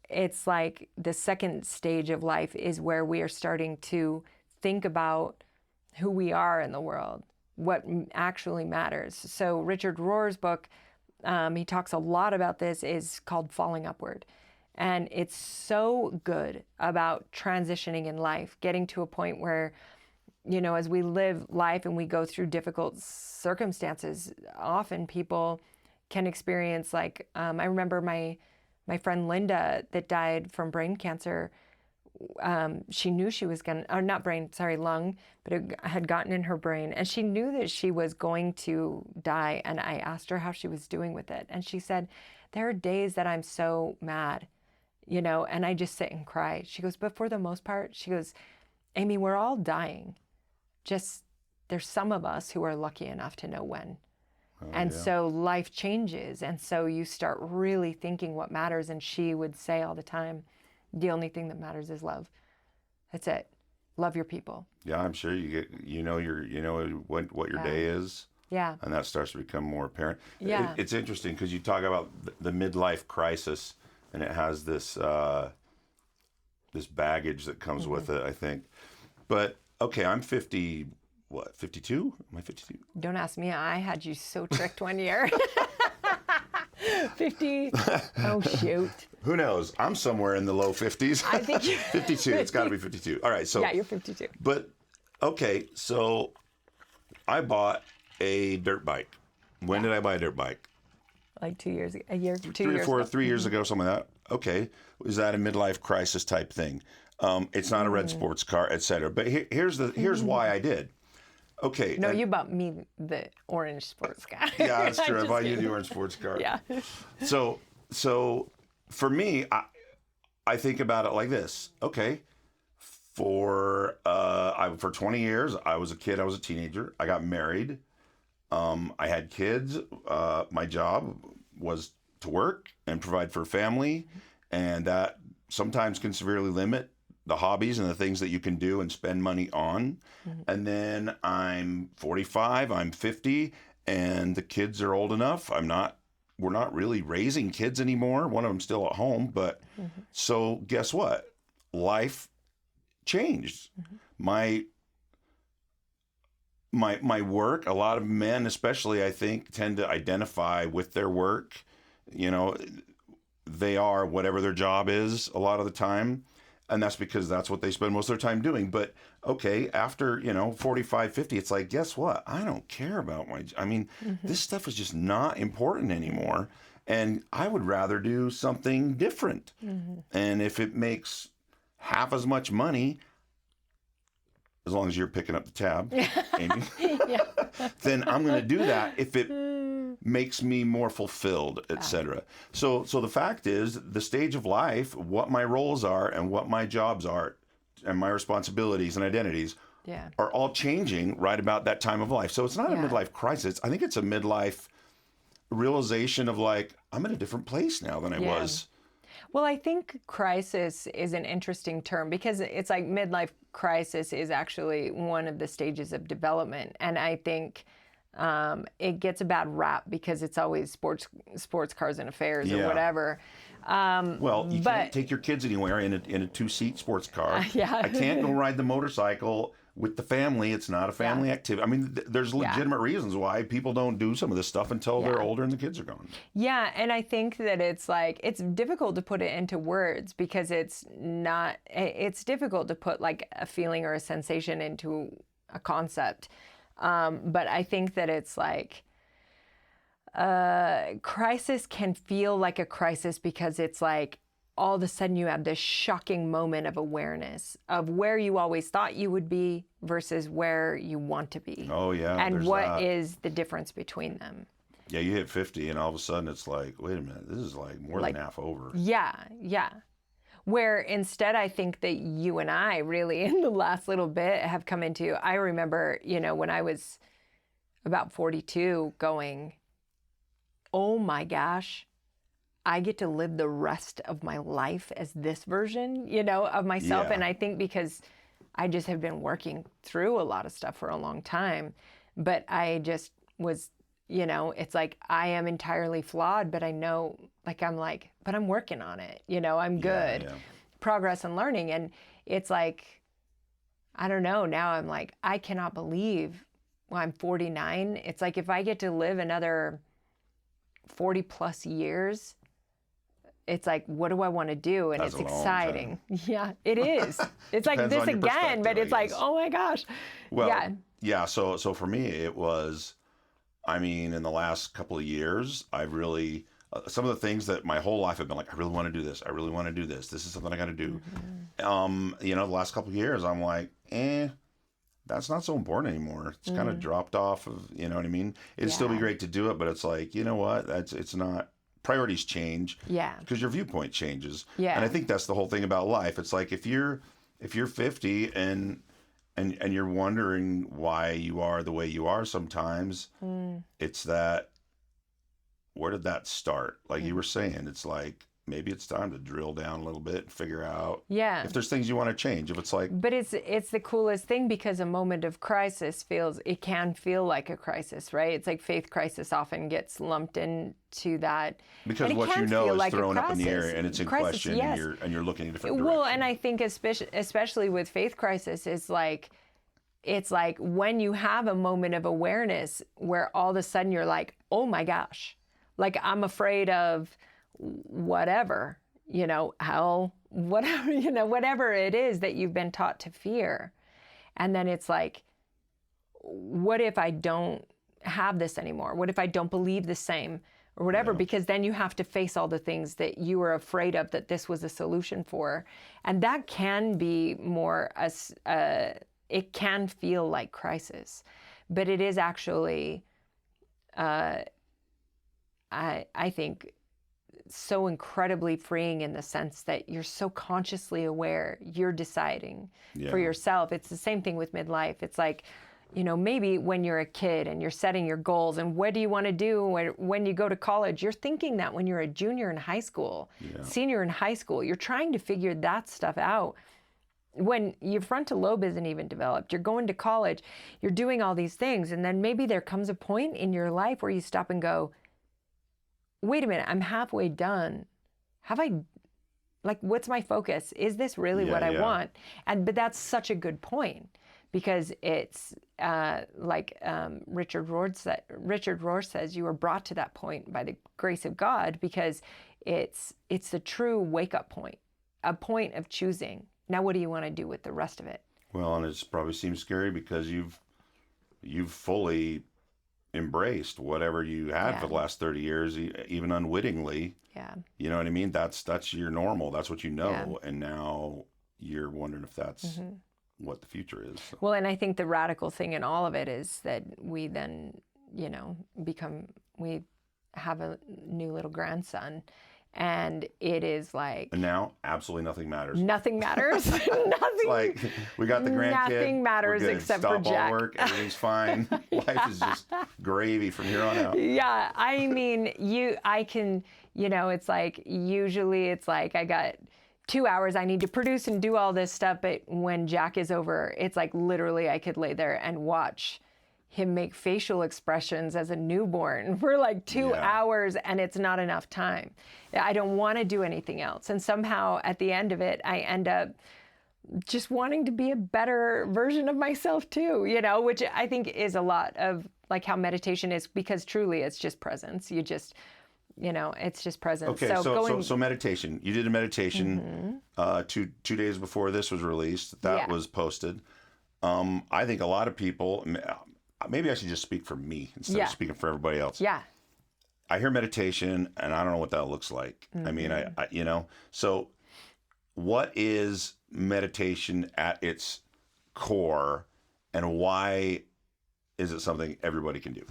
it's like the second stage of life is where we are starting to think about who we are in the world, what actually matters. So Richard Rohr's book, he talks a lot about this, is called Falling Upward. And it's so good about transitioning in life, getting to a point where, as we live life and we go through difficult circumstances, often people can experience like, I remember my friend Linda that died from brain cancer. She knew she was lung, but it had gotten in her brain. And she knew that she was going to die. And I asked her how she was doing with it. And she said, there are days that I'm so mad, and I just sit and cry. She goes, but for the most part, she goes, Amy, we're all dying. Just there's some of us who are lucky enough to know when. So life changes. And so you start really thinking what matters. And she would say all the time, the only thing that matters is love. That's it. Love your people. Yeah, I'm sure you get, what your day is. Yeah. And that starts to become more apparent. Yeah. It's interesting because you talk about the midlife crisis, and it has this this baggage that comes with it, I think. But okay, I'm 50. What, 52? Am I 52? Don't ask me. I had you so tricked one year. 50. Oh, shoot. Who knows? I'm somewhere in the low 50s. I think you're 52. It's got to be 52. All right. So yeah, you're 52. But okay, so I bought a dirt bike. When did I buy a dirt bike? Like 2 years, a year, 2 3 years or 4, ago. 3 years ago, something like that. Okay, is that a midlife crisis type thing? It's not a red sports car, etc. But here's why I did. Okay. No, you bought me the orange sports car. Yeah, that's true. I bought you kidding. the orange sports car. Yeah. So for me, I think about it like this. Okay, for 20 years, I was a kid. I was a teenager. I got married. I had kids. My job was to work and provide for a family, and that sometimes can severely limit the hobbies and the things that you can do and spend money on. Mm-hmm. And then I'm 45, I'm 50, and the kids are old enough. We're not really raising kids anymore. One of them's still at home, but so guess what? Life changed. Mm-hmm. my work, a lot of men especially, I think, tend to identify with their work. You know, they are whatever their job is a lot of the time. And that's because that's what they spend most of their time doing. But okay, after, 45, 50, it's like, guess what? I don't care about this stuff is just not important anymore. And I would rather do something different. And if it makes half as much money, as long as you're picking up the tab, Amy, then I'm going to do that if it makes me more fulfilled, etc. So the fact is, the stage of life, what my roles are and what my jobs are and my responsibilities and identities are all changing right about that time of life. So it's not a midlife crisis. I think it's a midlife realization of like, I'm in a different place now than I was. Well, I think crisis is an interesting term because it's like midlife crisis is actually one of the stages of development. And I think it gets a bad rap because it's always sports cars and affairs or whatever. Well, you can't take your kids anywhere in a 2-seat sports car. I can't go ride the motorcycle with the family. It's not a family activity. I mean, there's legitimate reasons why people don't do some of this stuff until they're older and the kids are gone. Yeah, and I think that it's like, it's difficult to put it into words because it's difficult to put like a feeling or a sensation into a concept. But I think that it's like, crisis can feel like a crisis because it's like all of a sudden you have this shocking moment of awareness of where you always thought you would be versus where you want to be. Oh, yeah. And what is the difference between them? Yeah, you hit 50 and all of a sudden it's like, wait a minute, this is like more than half over. Yeah. Where instead I think that you and I really in the last little bit have come into, I remember, when I was about 42 going, oh my gosh, I get to live the rest of my life as this version, of myself. Yeah. And I think because I just have been working through a lot of stuff for a long time, but I just was, it's like I am entirely flawed, but I know, but I'm working on it. I'm good. Yeah. Progress and learning. And it's like, I don't know. Now I'm like, I cannot believe I'm 49. It's like if I get to live another 40 plus years, it's like, what do I want to do? And That's it's a long exciting. Yeah, it is. It's like this again, but it's like, oh my gosh. Well, yeah. So for me, it was, in the last couple of years, I've really, some of the things that my whole life have been like, I really want to do this. I really want to do this. This is something I got to do. The last couple of years, I'm like, that's not so important anymore. It's kind of dropped off of, you know what I mean? It'd still be great to do it, but it's like, you know what? It's not, priorities change. Yeah. Because your viewpoint changes. Yeah. And I think that's the whole thing about life. It's like if you're 50 and you're wondering why you are the way you are sometimes, it's that, where did that start? Like you were saying, it's like, maybe it's time to drill down a little bit and figure out if there's things you want to change. If it's like, but it's the coolest thing because a moment of crisis can feel like a crisis, right? It's like faith crisis often gets lumped into that because what you know is thrown up in the air and it's in question, and you're looking in a different direction. Well, and I think especially with faith crisis, it's like when you have a moment of awareness where all of a sudden you're like, oh my gosh, like I'm afraid of whatever, hell, whatever, whatever it is that you've been taught to fear. And then it's like, what if I don't have this anymore? What if I don't believe the same or whatever? Because then you have to face all the things that you were afraid of that this was a solution for. And that can be more, it can feel like crisis, but it is actually, I think, so incredibly freeing in the sense that you're so consciously aware, you're deciding for yourself. It's the same thing with midlife. It's like, maybe when you're a kid and you're setting your goals and what do you want to do when you go to college, you're thinking that when you're a junior in high school, senior in high school, you're trying to figure that stuff out. When your frontal lobe isn't even developed, you're going to college, you're doing all these things. And then maybe there comes a point in your life where you stop and go, wait a minute, I'm halfway done. What's my focus? Is this really what I want? But that's such a good point because it's Richard Rohr says, you were brought to that point by the grace of God, because it's the true wake-up point, a point of choosing. Now, what do you want to do with the rest of it? Well, and it probably seems scary because you've fully embraced whatever you had for the last 30 years, even unwittingly. Yeah. You know what I mean? That's your normal. That's what you know. Yeah. And now you're wondering if that's what the future is. So. Well, and I think the radical thing in all of it is that we then, we have a new little grandson. And it is like... And now, absolutely nothing matters. Nothing matters. Nothing. It's like, we got the grandkid. Nothing matters except for Jack. Stop all work. Everything's fine. Life is just gravy from here on out. Yeah. I mean, it's like, usually it's like I got 2 hours I need to produce and do all this stuff. But when Jack is over, it's like literally I could lay there and watch him make facial expressions as a newborn for like 2 hours, and it's not enough time. I don't want to do anything else. And somehow at the end of it, I end up just wanting to be a better version of myself too, which I think is a lot of like how meditation is, because truly it's just presence. You just, it's just presence. Okay, so meditation. You did a meditation 2 days before this was released. That was posted. I think a lot of people... Maybe I should just speak for me instead of speaking for everybody else. Yeah. I hear meditation and I don't know what that looks like. I mean, so what is meditation at its core, and why is it something everybody can do?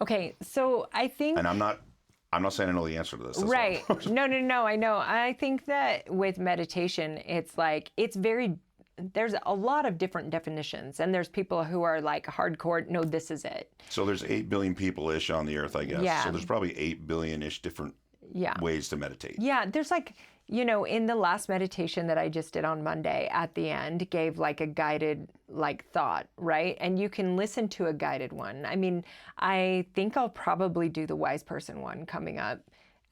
Okay. So I think... And I'm not saying I know the answer to this. Right. No, I know. I think that with meditation, it's like, there's a lot of different definitions, and there's people who are like hardcore, no, this is it. So there's 8 billion people-ish on the earth, I guess. Yeah. So there's probably 8 billion-ish different ways to meditate. Yeah, there's like, in the last meditation that I just did on Monday, at the end, gave like a guided like thought, right? And you can listen to a guided one. I mean, I think I'll probably do the wise person one coming up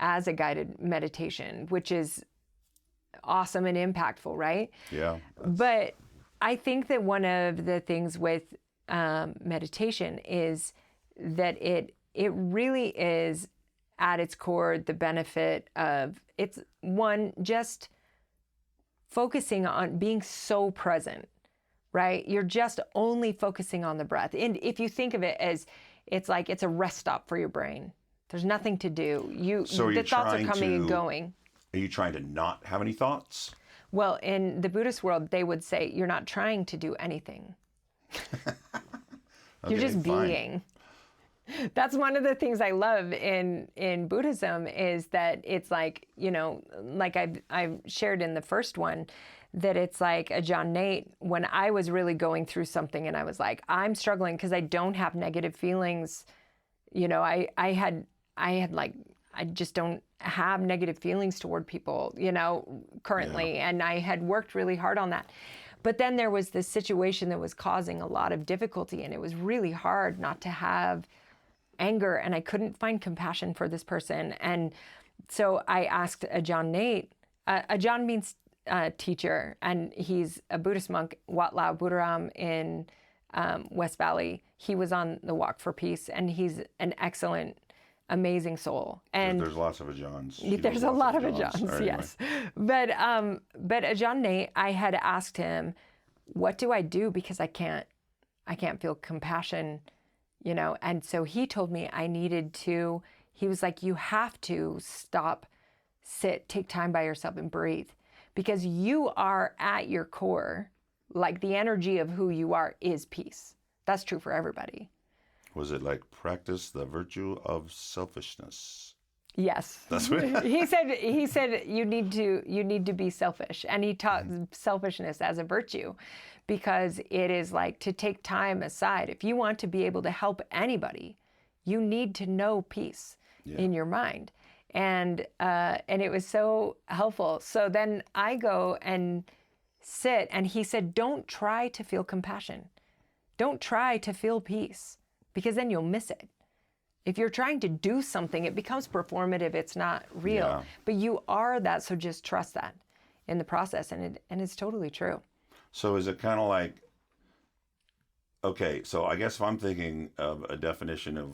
as a guided meditation, which is awesome and impactful, right? Yeah. But I think that one of the things with meditation is that it really is at its core the benefit of, it's one, just focusing on being so present, right? You're just only focusing on the breath. And if you think of it as, it's like it's a rest stop for your brain. There's nothing to do. The thoughts are coming and going. Are you trying to not have any thoughts? Well, in the Buddhist world, they would say you're not trying to do anything. You're just being. That's one of the things I love in Buddhism, is that it's like, like I've shared in the first one, that it's like a John Nate, when I was really going through something and I was like, I'm struggling because I don't have negative feelings. I had like, I just don't have negative feelings toward people, currently. Yeah. And I had worked really hard on that. But then there was this situation that was causing a lot of difficulty, and it was really hard not to have anger, and I couldn't find compassion for this person. And so I asked a John Nate, John means teacher, and he's a Buddhist monk, Wat Lao Buddharam in West Valley. He was on the Walk for Peace, and he's an excellent, amazing soul. And there's lots of Ajahns. There's a lot of Ajahns, right, yes. Anyway. But Ajahn Nate, I had asked him, what do I do? Because I can't feel compassion, and so he told me he was like, you have to stop, sit, take time by yourself and breathe, because you are at your core, like the energy of who you are is peace. That's true for everybody. Was it like practice the virtue of selfishness? Yes. That's what he said you need to be selfish, and he taught selfishness as a virtue, because it is like to take time aside. If you want to be able to help anybody, you need to know peace in your mind. And it was so helpful. So then I go and sit, and he said, don't try to feel compassion. Don't try to feel peace, because then you'll miss it. If you're trying to do something, it becomes performative. It's not real. Yeah. But you are that, so just trust that in the process, and it's totally true. So is it kind of like okay, so I guess if I'm thinking of a definition of,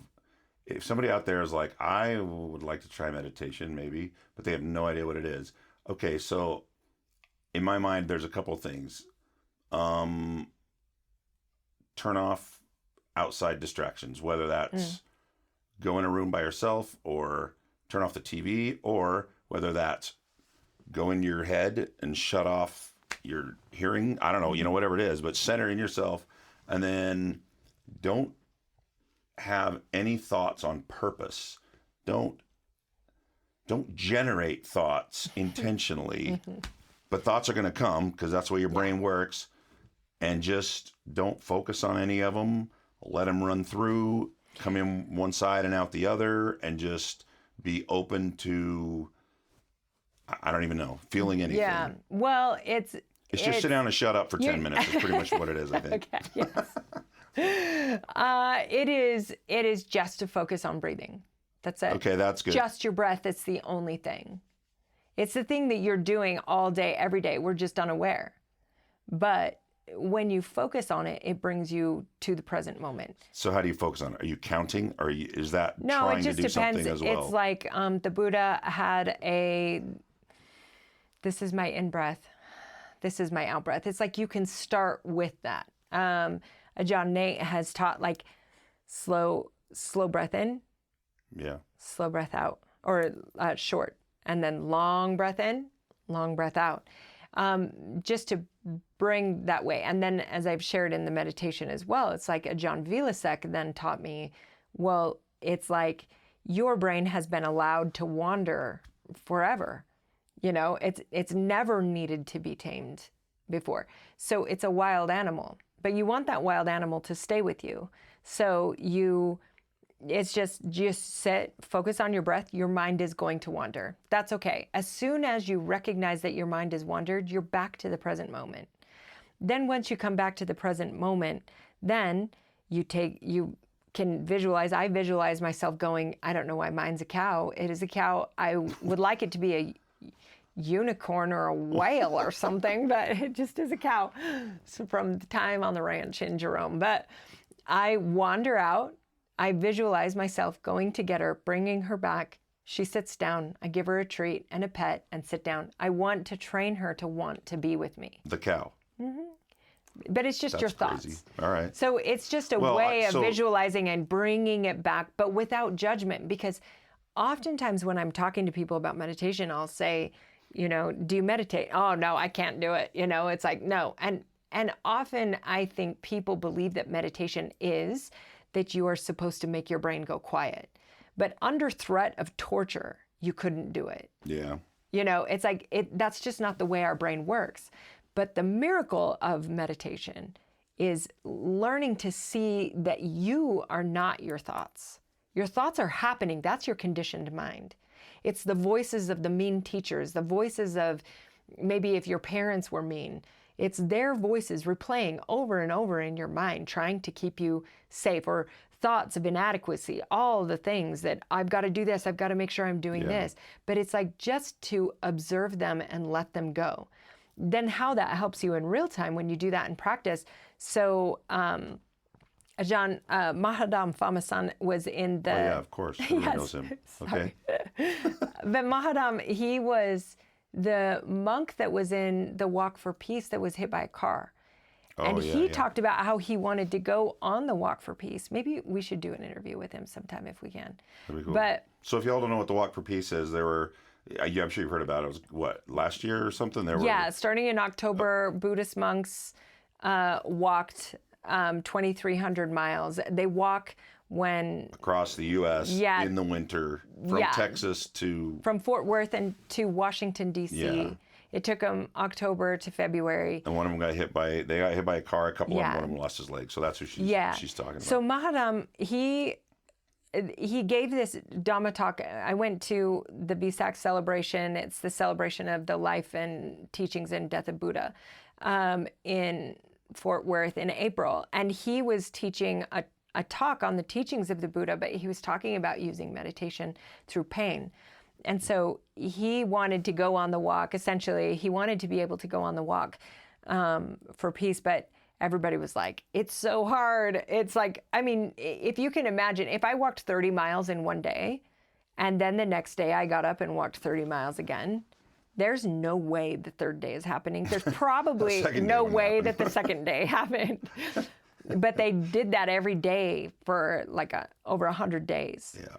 if somebody out there is like, I would like to try meditation, maybe, but they have no idea what it is. Okay, so in my mind, there's a couple things. Um, Turn off outside distractions, whether Mm. that's go in a room by yourself or turn off the TV, or whether that's go in your head and shut off your hearing. I don't know, Mhm. whatever it is, but center in yourself, and then don't have any thoughts on purpose. Don't don't generate thoughts intentionally, Mhm. but thoughts are going to come because that's the way your Yeah. brain works. And just don't focus on any of them. Let them run through, come in one side and out the other, and just be open to, I don't even know, feeling Yeah. anything. Well, It's just sit it's down and shut up for you 10 minutes. It's pretty much what it is, I think. okay, yes. It is just to focus on breathing. That's it. Okay, that's good. Just your breath. It's the only thing. It's the thing that you're doing all day, every day. We're just unaware. But when you focus on it, it brings you to the present moment. So how do you focus on it? Are you counting? Or is that No, it trying to just do depends. something as well? It's like the Buddha had this is my in breath, this is my out breath. It's like you can start with that. John Nate has taught like slow breath in, Yeah. slow breath out, or short, and then long breath in, long breath out, just to bring that way. And then, as I've shared in the meditation as well, it's like a John Vilasek then taught me, well, it's like your brain has been allowed to wander forever. It's never needed to be tamed before. So it's a wild animal, but you want that wild animal to stay with you. So it's just sit, focus on your breath. Your mind is going to wander. That's okay. As soon as you recognize that your mind has wandered, you're back to the present moment. Then once you come back to the present moment, then you can visualize. I visualize myself going, I don't know why mine's a cow. It is a cow. I would like it to be a unicorn or a whale or something, but it just is a cow. So from the time on the ranch in Jerome. But I wander out. I visualize myself going to get her, bringing her back. She sits down. I give her a treat and a pet and sit down. I want to train her to want to be with me. The cow. But it's just your That's thoughts. crazy. All right. So it's just a Well, way of so- visualizing and bringing it back, but without judgment. Because oftentimes when I'm talking to people about meditation, I'll say, do you meditate? Oh, no, I can't do it. It's like, no. And often I think people believe that meditation is that you are supposed to make your brain go quiet. But under threat of torture, you couldn't do it. Yeah. It's like that's just not the way our brain works. But the miracle of meditation is learning to see that you are not your thoughts. Your thoughts are happening. That's your conditioned mind. It's the voices of the mean teachers, the voices of maybe if your parents were mean. It's their voices replaying over and over in your mind, trying to keep you safe, or thoughts of inadequacy, all the things that I've got to do this, I've got to make sure I'm doing this. But it's like just to observe them and let them go. Then how that helps you in real time when you do that in practice. So Ajahn Mahadam Phamasan was in the... Oh, yeah, of course. Everyone Yes, knows him. sorry. Okay. But Mahadam, he was the monk that was in the Walk for Peace that was hit by a car. And Oh, yeah, he yeah. talked about how he wanted to go on the Walk for Peace. Maybe we should do an interview with him sometime if we can. That'd be cool. But So if y'all don't know what the Walk for Peace is, there were, yeah, I'm sure you've heard about it. It was what, last year or something? There were, yeah, starting in October, Buddhist monks walked 2,300 miles. They walk when across the U.S. Yeah. in the winter from Yeah. Texas to, from Fort Worth and to Washington, D.C. Yeah. It took them October to February. and one of them got hit by a car. A couple of them, Yeah. one of them lost his leg. So that's who she's talking about. So Mahadam, he gave this Dhamma talk. I went to the Vesak celebration. It's the celebration of the life and teachings and death of Buddha in Fort Worth in April. And he was teaching a talk on the teachings of the Buddha, but he was talking about using meditation through pain. And so he wanted to go on the walk. Essentially, he wanted to be able to go on the walk for peace. But everybody was like, it's so hard. It's like, I mean, if you can imagine, if I walked 30 miles in one day, and then the next day I got up and walked 30 miles again, there's no way the third day is happening. There's probably no way that the second day happened. But they did that every day for like over 100 days. Yeah.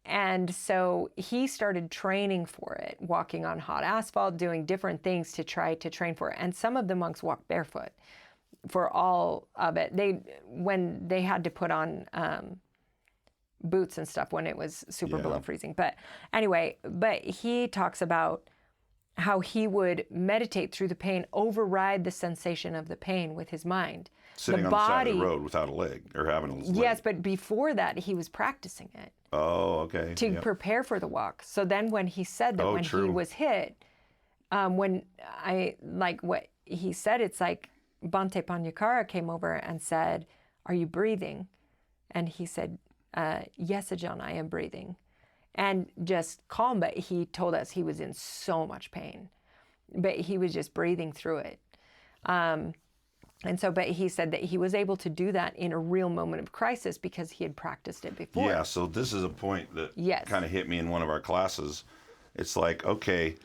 And so he started training for it, walking on hot asphalt, doing different things to try to train for it. And some of the monks walked barefoot for all of it. When they had to put on boots and stuff when it was super below freezing. But anyway, he talks about how he would meditate through the pain, override the sensation of the pain with his mind. Sitting on the side of the road without a leg, or having a leg. Yes, but before that, he was practicing it. Oh, okay. To prepare for the walk. So then when he said that he was hit, what he said, it's like Bhante Panyakara came over and said, "Are you breathing?" And he said, "Yes, Ajahn, I am breathing." And just calm, but he told us he was in so much pain. But he was just breathing through it. But he said that he was able to do that in a real moment of crisis because he had practiced it before. Yeah, so this is a point that kind of hit me in one of our classes. It's like, okay,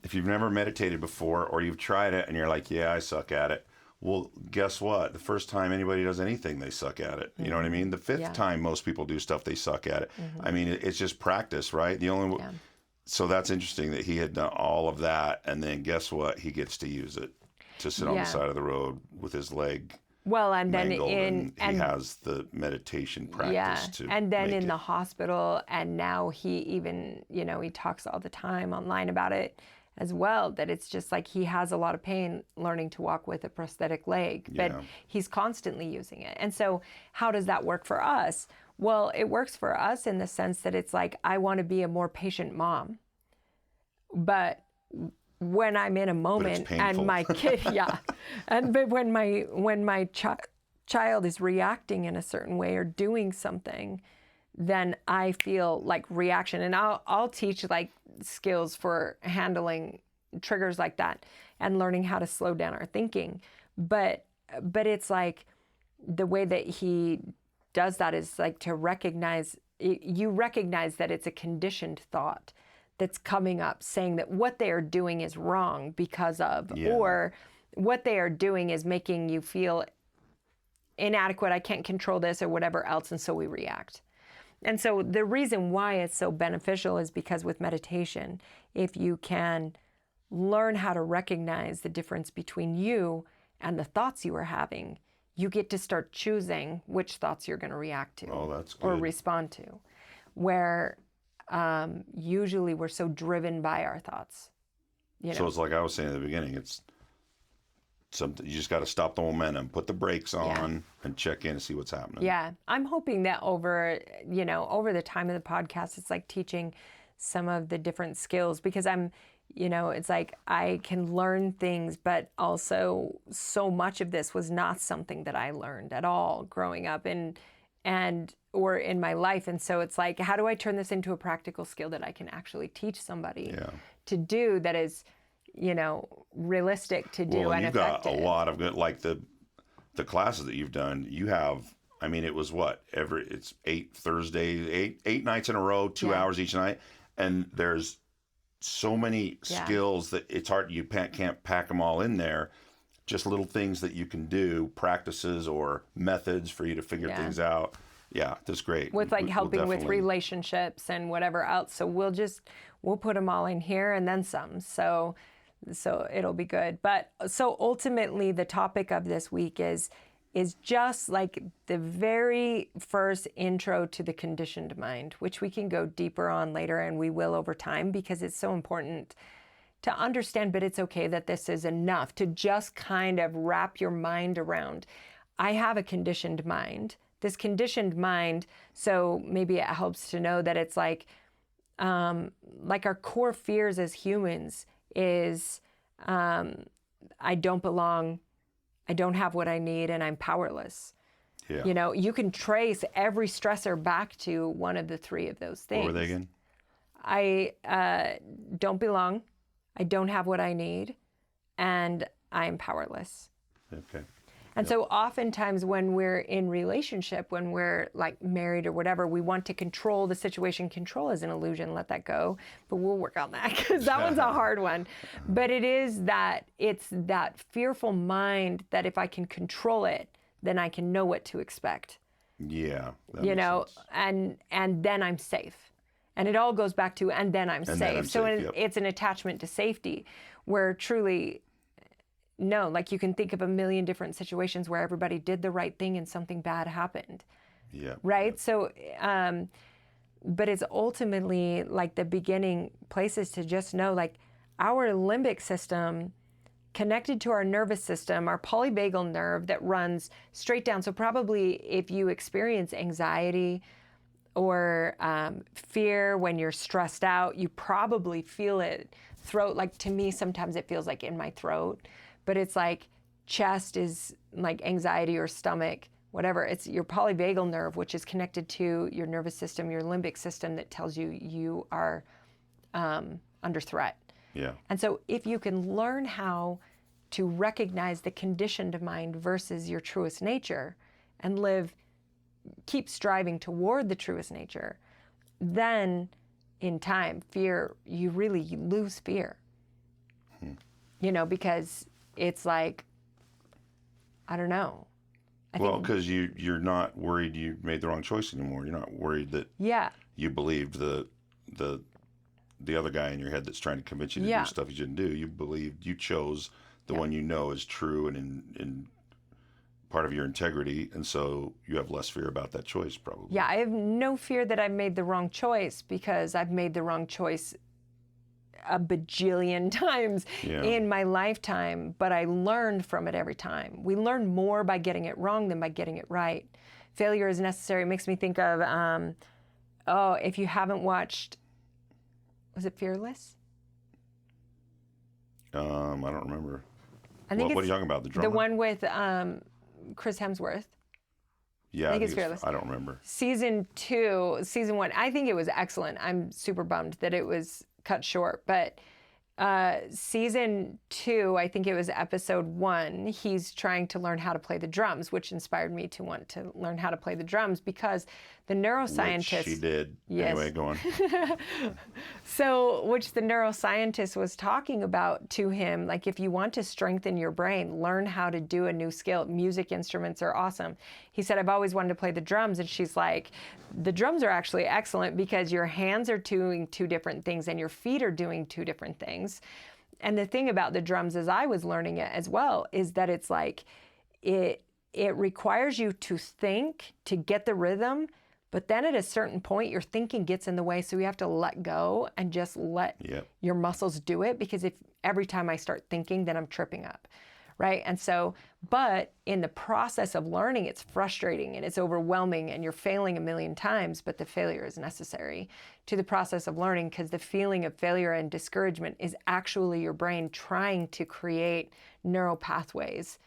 if you've never meditated before or you've tried it and you're like, yeah, I suck at it. Well, guess what? The first time anybody does anything, they suck at it. You know what I mean? The fifth time most people do stuff, they suck at it. I mean, it's just practice, right? So that's interesting that he had done all of that, and then guess what? He gets to use it to sit on the side of the road with his leg. Well, and then he has the meditation practice too. And then in the hospital, and now he even, he talks all the time online about it as well, that it's just like he has a lot of pain learning to walk with a prosthetic leg, but he's constantly using it. And so how does that work for us? Well, it works for us in the sense that it's like, I want to be a more patient mom. But when I'm in a moment and my kid, but when my child is reacting in a certain way or doing something, then I feel like reaction. And I'll teach like skills for handling triggers like that and learning how to slow down our thinking. But it's like the way that he does that is like to recognize that it's a conditioned thought that's coming up saying that what they are doing is wrong because of, or what they are doing is making you feel inadequate, I can't control this or whatever else, and so we react. And so the reason why it's so beneficial is because with meditation, if you can learn how to recognize the difference between you and the thoughts you are having, you get to start choosing which thoughts you're going to react to or respond to. Where usually we're so driven by our thoughts. So it's like I was saying at the beginning, it's something you just got to stop the momentum, put the brakes on, and check in and see what's happening. Yeah, I'm hoping that over the time of the podcast, it's like teaching some of the different skills, because it's like I can learn things, but also so much of this was not something that I learned at all growing up or in my life. And so it's like, how do I turn this into a practical skill that I can actually teach somebody to do that is, realistic to do and effective? You've got a lot of good, like the classes that you've done, you have, it was it's 8 Thursdays, eight nights in a row, 2 hours each night. And there's so many skills that it's hard, you can't pack them all in there. Just little things that you can do, practices or methods for you to figure things out. Yeah, that's great. With helping with relationships and whatever else. So we'll put them all in here and then some. So it'll be good. But so ultimately the topic of this week is just like the very first intro to the conditioned mind, which we can go deeper on later, and we will over time, because it's so important to understand. But it's okay that this is enough to just kind of wrap your mind around. I have a conditioned mind. This conditioned mind, so maybe it helps to know that it's like our core fears as humans is I don't belong, I don't have what I need, and I'm powerless. Yeah. You can trace every stressor back to one of the three of those things. What were they again? I don't belong, I don't have what I need, and I'm powerless. Okay. And so oftentimes when we're in relationship, when we're like married or whatever, we want to control the situation. Control is an illusion, let that go. But we'll work on that because that one's a hard one. But it's that fearful mind that if I can control it, then I can know what to expect. Yeah. You know, and then I'm safe. And it all goes back to, and then I'm safe. It's an attachment to safety where truly, no, like you can think of a million different situations where everybody did the right thing and something bad happened. Yeah. Right? So, but it's ultimately like the beginning places to just know like our limbic system connected to our nervous system, our polyvagal nerve that runs straight down. So probably if you experience anxiety or fear when you're stressed out, you probably feel it throat. Like to me, sometimes it feels like in my throat, but it's like chest is like anxiety or stomach, whatever. It's your polyvagal nerve, which is connected to your nervous system, your limbic system that tells you you are under threat. Yeah. And so if you can learn how to recognize the conditioned mind versus your truest nature and keep striving toward the truest nature, then in time, you lose fear. You know, because it's like, I don't know. Well, because you're not worried you made the wrong choice anymore. You're not worried that you believed the other guy in your head that's trying to convince you to do stuff you shouldn't do. You believed you chose the one you know is true and in part of your integrity, and so you have less fear about that choice, probably. Yeah, I have no fear that I've made the wrong choice because I've made the wrong choice a bajillion times in my lifetime, but I learned from it every time. We learn more by getting it wrong than by getting it right. Failure is necessary. It makes me think of, if you haven't watched, was it Fearless? I don't remember. I think what are you talking about? The drummer? The one with Chris Hemsworth. Yeah, I think it's Fearless. I don't remember. Season 1, I think it was excellent. I'm super bummed that it was cut short, but season 2, I think it was episode 1, he's trying to learn how to play the drums, which inspired me to want to learn how to play the drums because the neuroscientist... Which she did. Yes. Anyway, go on. Which the neuroscientist was talking about to him, like if you want to strengthen your brain, learn how to do a new skill. Music instruments are awesome. He said, I've always wanted to play the drums. And she's like, the drums are actually excellent because your hands are doing 2 different things and your feet are doing 2 different things. And the thing about the drums as I was learning it as well is that it's like, it requires you to think to get the rhythm. But then at a certain point, your thinking gets in the way, so you have to let go and just let your muscles do it, because if every time I start thinking, then I'm tripping up, right? And so, but in the process of learning, it's frustrating and it's overwhelming and you're failing a million times, but the failure is necessary to the process of learning because the feeling of failure and discouragement is actually your brain trying to create neural pathways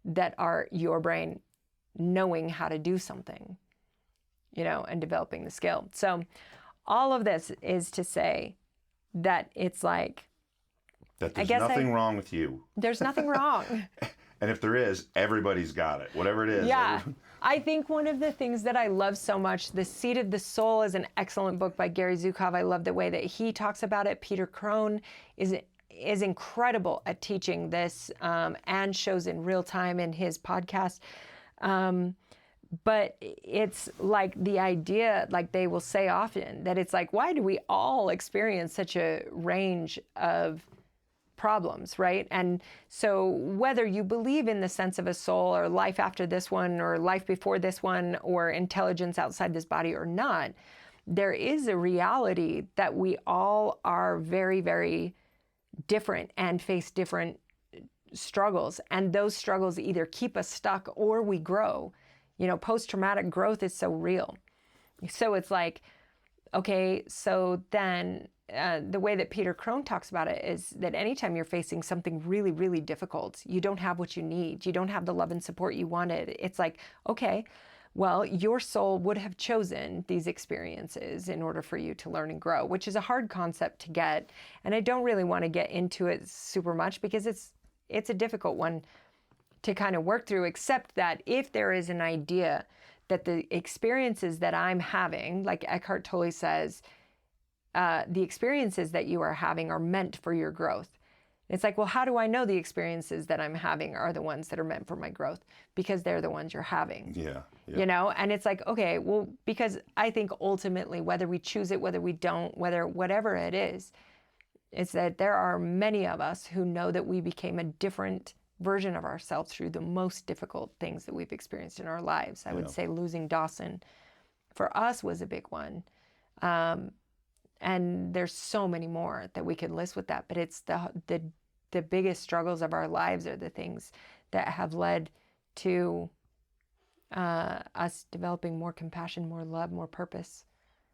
that are your brain knowing how to do something, and developing the skill. So all of this is to say that it's like... That there's nothing wrong with you. There's nothing wrong. And if there is, everybody's got it, whatever it is. Yeah. I think one of the things that I love so much, The Seat of the Soul is an excellent book by Gary Zukov. I love the way that he talks about it. Peter Crone is incredible at teaching this and shows in real time in his podcast. But it's like the idea, like they will say often, that it's like, why do we all experience such a range of problems, right? And so whether you believe in the sense of a soul or life after this one or life before this one or intelligence outside this body or not, there is a reality that we all are very, very different and face different struggles. And those struggles either keep us stuck or we grow. Post-traumatic growth is so real. So it's like, okay, so then the way that Peter Crone talks about it is that anytime you're facing something really, really difficult, you don't have what you need, you don't have the love and support you wanted. It's like, okay, well, your soul would have chosen these experiences in order for you to learn and grow, which is a hard concept to get. And I don't really want to get into it super much because it's a difficult one to kind of work through, except that if there is an idea that the experiences that I'm having, like Eckhart Tolle says, the experiences that you are having are meant for your growth. It's like, well, how do I know the experiences that I'm having are the ones that are meant for my growth? Because they're the ones you're having. Yeah. You know, and it's like, okay, well, because I think ultimately, whether we choose it, whether we don't, whatever it is, it's that there are many of us who know that we became a different version of ourselves through the most difficult things that we've experienced in our lives. I would say losing Dawson for us was a big one. And there's so many more that we could list with that, but it's the biggest struggles of our lives are the things that have led to us developing more compassion, more love, more purpose.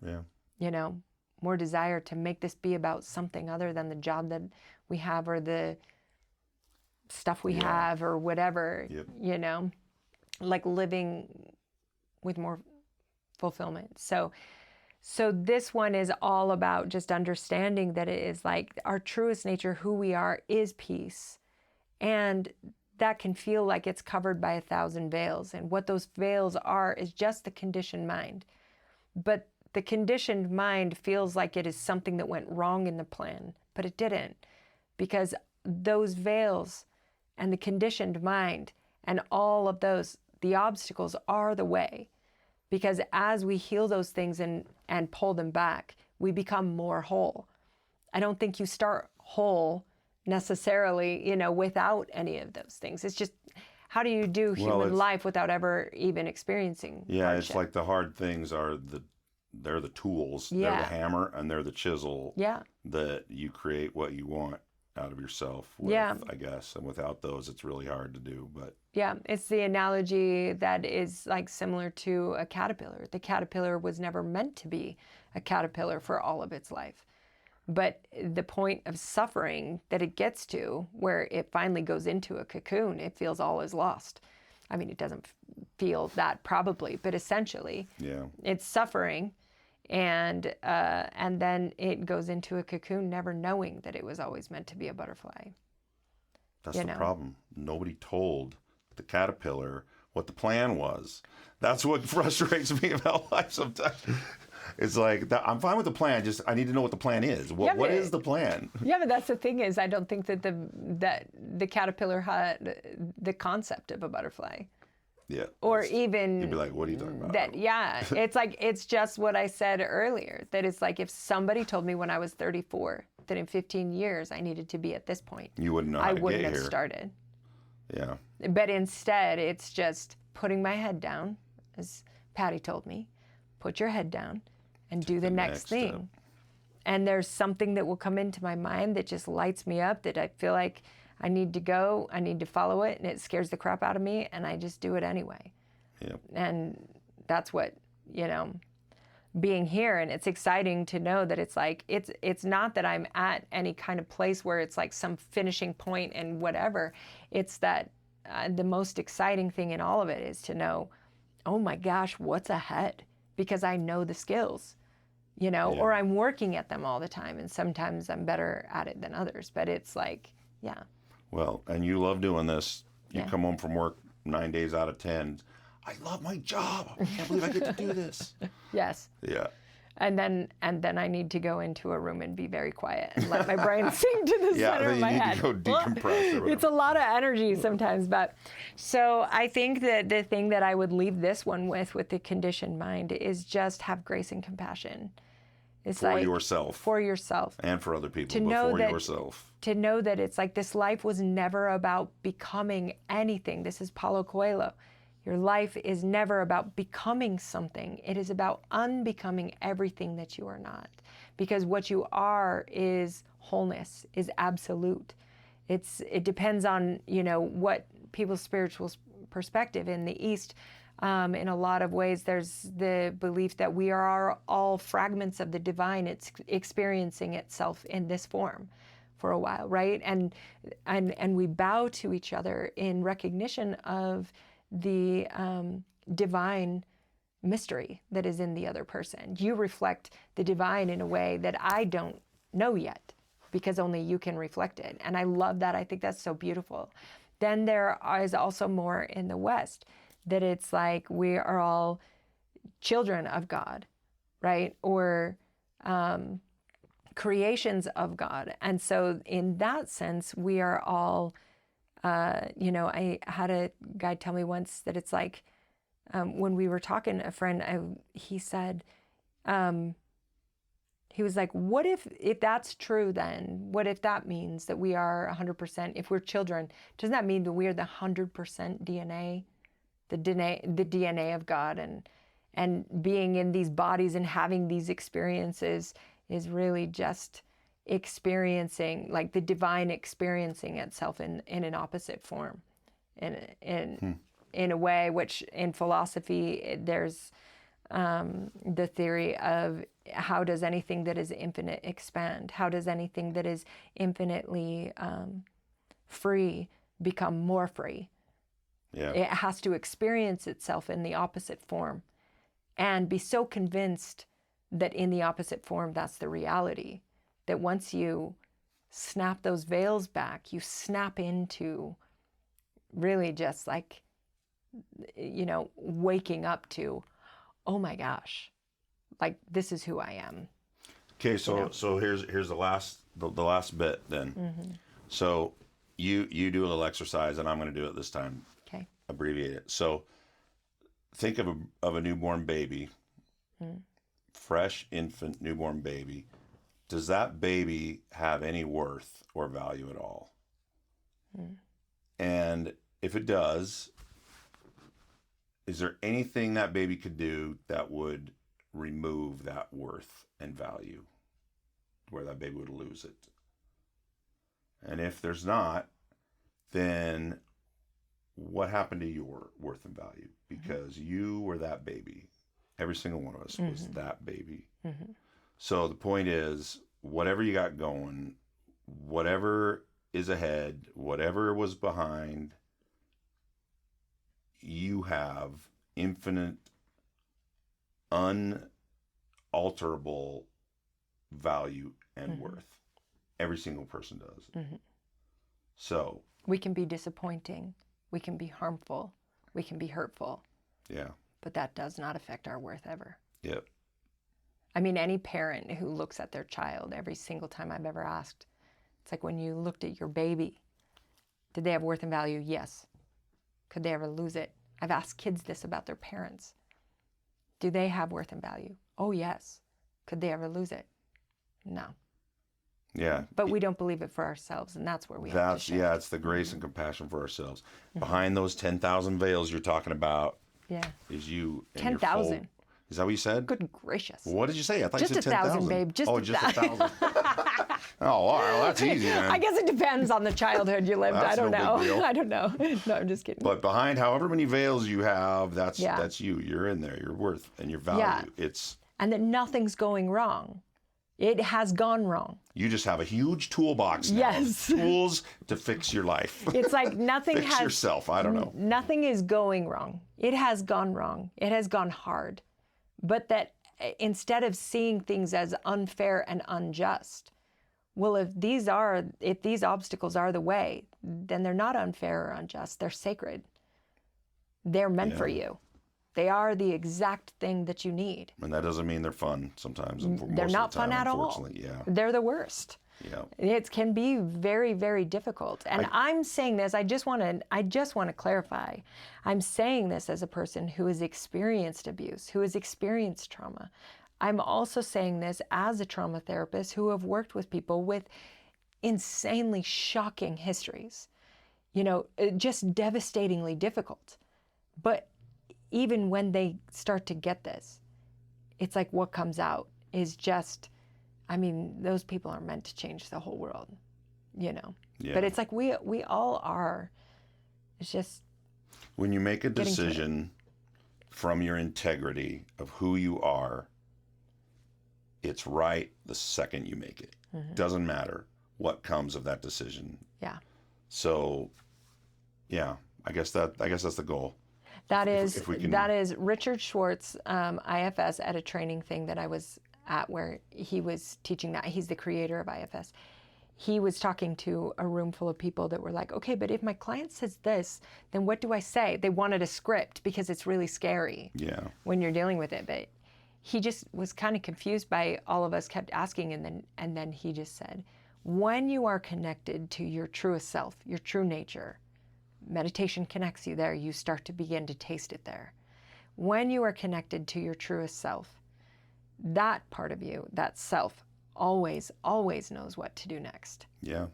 Yeah. You know, more desire to make this be about something other than the job that we have or the stuff we have or whatever, you know, like living with more fulfillment. So this one is all about just understanding that it is like our truest nature, who we are, is peace. And that can feel like it's covered by 1,000 veils. And what those veils are is just the conditioned mind. But the conditioned mind feels like it is something that went wrong in the plan, but it didn't. Because those veils and the conditioned mind and all of those, the obstacles are the way. Because as we heal those things and pull them back, we become more whole. I don't think you start whole necessarily, you know, without any of those things. It's just, how do you do human life without ever even experiencing hardship? It's like the hard things are they're the tools. They're the hammer and they're the chisel that you create what you want out of yourself with, I guess. And without those, it's really hard to do. But yeah, it's the analogy that is like similar to a caterpillar. The caterpillar was never meant to be a caterpillar for all of its life. But the point of suffering that it gets to, where it finally goes into a cocoon, it feels all is lost. I mean, it doesn't feel that probably, but essentially, it's suffering. And then it goes into a cocoon never knowing that it was always meant to be a butterfly. That's the problem. Nobody told the caterpillar what the plan was. That's what frustrates me about life sometimes. It's like, I'm fine with the plan, just I need to know what the plan is. What is the plan? Yeah, but that's the thing is, I don't think that the caterpillar had the concept of a butterfly. Yeah. Or even... You'd be like, what are you talking about? It's like, it's just what I said earlier, that it's like if somebody told me when I was 34 that in 15 years I needed to be at this point, you wouldn't know how to get here. I wouldn't have started. Yeah. But instead, it's just putting my head down, as Patty told me, put your head down and do the next thing. Step. And there's something that will come into my mind that just lights me up, that I feel like I need to go, I need to follow it, and it scares the crap out of me, and I just do it anyway. Yep. And that's what, you know, being here, and it's exciting to know that it's like, it's not that I'm at any kind of place where it's like some finishing point and whatever. It's that the most exciting thing in all of it is to know, oh my gosh, what's ahead? Because I know the skills, you know, or I'm working at them all the time, and sometimes I'm better at it than others, but it's like, Well, and you love doing this. You come home from work 9 days out of 10. I love my job. I can't believe I get to do this. Yes. Yeah. And then I need to go into a room and be very quiet and let my brain sink to the center of my head. Yeah, you need to go decompress. It's a lot of energy sometimes, but so I think that the thing that I would leave this one with the conditioned mind is just have grace and compassion. It's for like, yourself. For yourself. And for other people, to know that, yourself. To know that it's like this life was never about becoming anything. This is Paulo Coelho. Your life is never about becoming something. It is about unbecoming everything that you are not. Because what you are is wholeness, is absolute. It depends on, you know, what people's spiritual perspective. In the East, in a lot of ways, there's the belief that we are all fragments of the divine. It's experiencing itself in this form for a while, right? And we bow to each other in recognition of the divine mystery that is in the other person. You reflect the divine in a way that I don't know yet, because only you can reflect it. And I love that. I think that's so beautiful, then there is also more in the West, that it's like we are all children of God, right? Or creations of God. And so in that sense, we are all, I had a guy tell me once that it's like, when we were talking, a friend, he said, he was like, what if that's true then? What if that means that we are 100%, if we're children, doesn't that mean that we are the 100% DNA, the DNA of God, and being in these bodies and having these experiences is really just experiencing, like the divine experiencing itself in an opposite form, in a way, which in philosophy there's the theory of how does anything that is infinite expand? How does anything that is infinitely free become more free? Yeah. It has to experience itself in the opposite form and be so convinced that in the opposite form, that's the reality. That once you snap those veils back, you snap into really just like, waking up to, oh my gosh, like this is who I am. Okay, so here's the last bit then. Mm-hmm. So you do a little exercise, and I'm going to do it this time. Okay. Abbreviate it. So think of a newborn baby, fresh infant newborn baby. Does that baby have any worth or value at all? And if it does, is there anything that baby could do that would remove that worth and value, where that baby would lose it? And if there's not, then what happened to your worth and value? Because you were that baby. Every single one of us was that baby. So the point is, whatever you got going, whatever is ahead, whatever was behind, you have infinite, unalterable value and worth. Every single person does. So we can be disappointing, we can be harmful, we can be hurtful. Yeah. But that does not affect our worth ever. Yep. I mean, any parent who looks at their child, every single time I've ever asked, it's like when you looked at your baby, did they have worth and value? Yes. Could they ever lose it? I've asked kids this about their parents. Do they have worth and value? Oh, yes. Could they ever lose it? No. Yeah. But we don't believe it for ourselves, and that's where we have to shift. Yeah, it's the grace and compassion for ourselves. Behind those 10,000 veils you're talking about is you. 10,000. Is that what you said? Good gracious. What did you say? I thought Just you said 10,000. babe. Just just 1,000. Oh, all right. Well, that's easy then. I guess it depends on the childhood you lived. That's I don't no know. big deal. I don't know. No, I'm just kidding. But behind however many veils you have, that's you. You're in there. Your worth and your value. Yeah. It's. And that nothing's going wrong. It has gone wrong. You just have a huge toolbox now. Yes. Tools to fix your life. It's like nothing Fix yourself. I don't know. Nothing is going wrong. It has gone wrong. It has gone hard. But that instead of seeing things as unfair and unjust, well, if these obstacles are the way, then they're not unfair or unjust. They're sacred. They're meant for you. They are the exact thing that you need. And that doesn't mean they're fun sometimes. They're not fun at all. Yeah. They're the worst. Yeah. It can be very, very difficult. And I'm saying this, I just want to clarify. I'm saying this as a person who has experienced abuse, who has experienced trauma. I'm also saying this as a trauma therapist who have worked with people with insanely shocking histories, just devastatingly difficult. But even when they start to get this, it's like what comes out is just, those people are meant to change the whole world, Yeah. But it's like we all are. It's just when you make a decision from your integrity of who you are, it's right the second you make it. Doesn't matter what comes of that decision. Yeah. So, yeah, I guess that's the goal. That is Richard Schwartz, IFS, at a training thing that I was at where he was teaching that. He's the creator of IFS. he was talking to a room full of people that were like, okay, but if my client says this, then what do I say? They wanted a script because it's really scary when you're dealing with it. But he just was kind of confused by all of us kept asking. And then he just said, when you are connected to your truest self, your true nature, meditation connects you there. You start to begin to taste it there. When you are connected to your truest self, that part of you, that self, always knows what to do next. Yeah.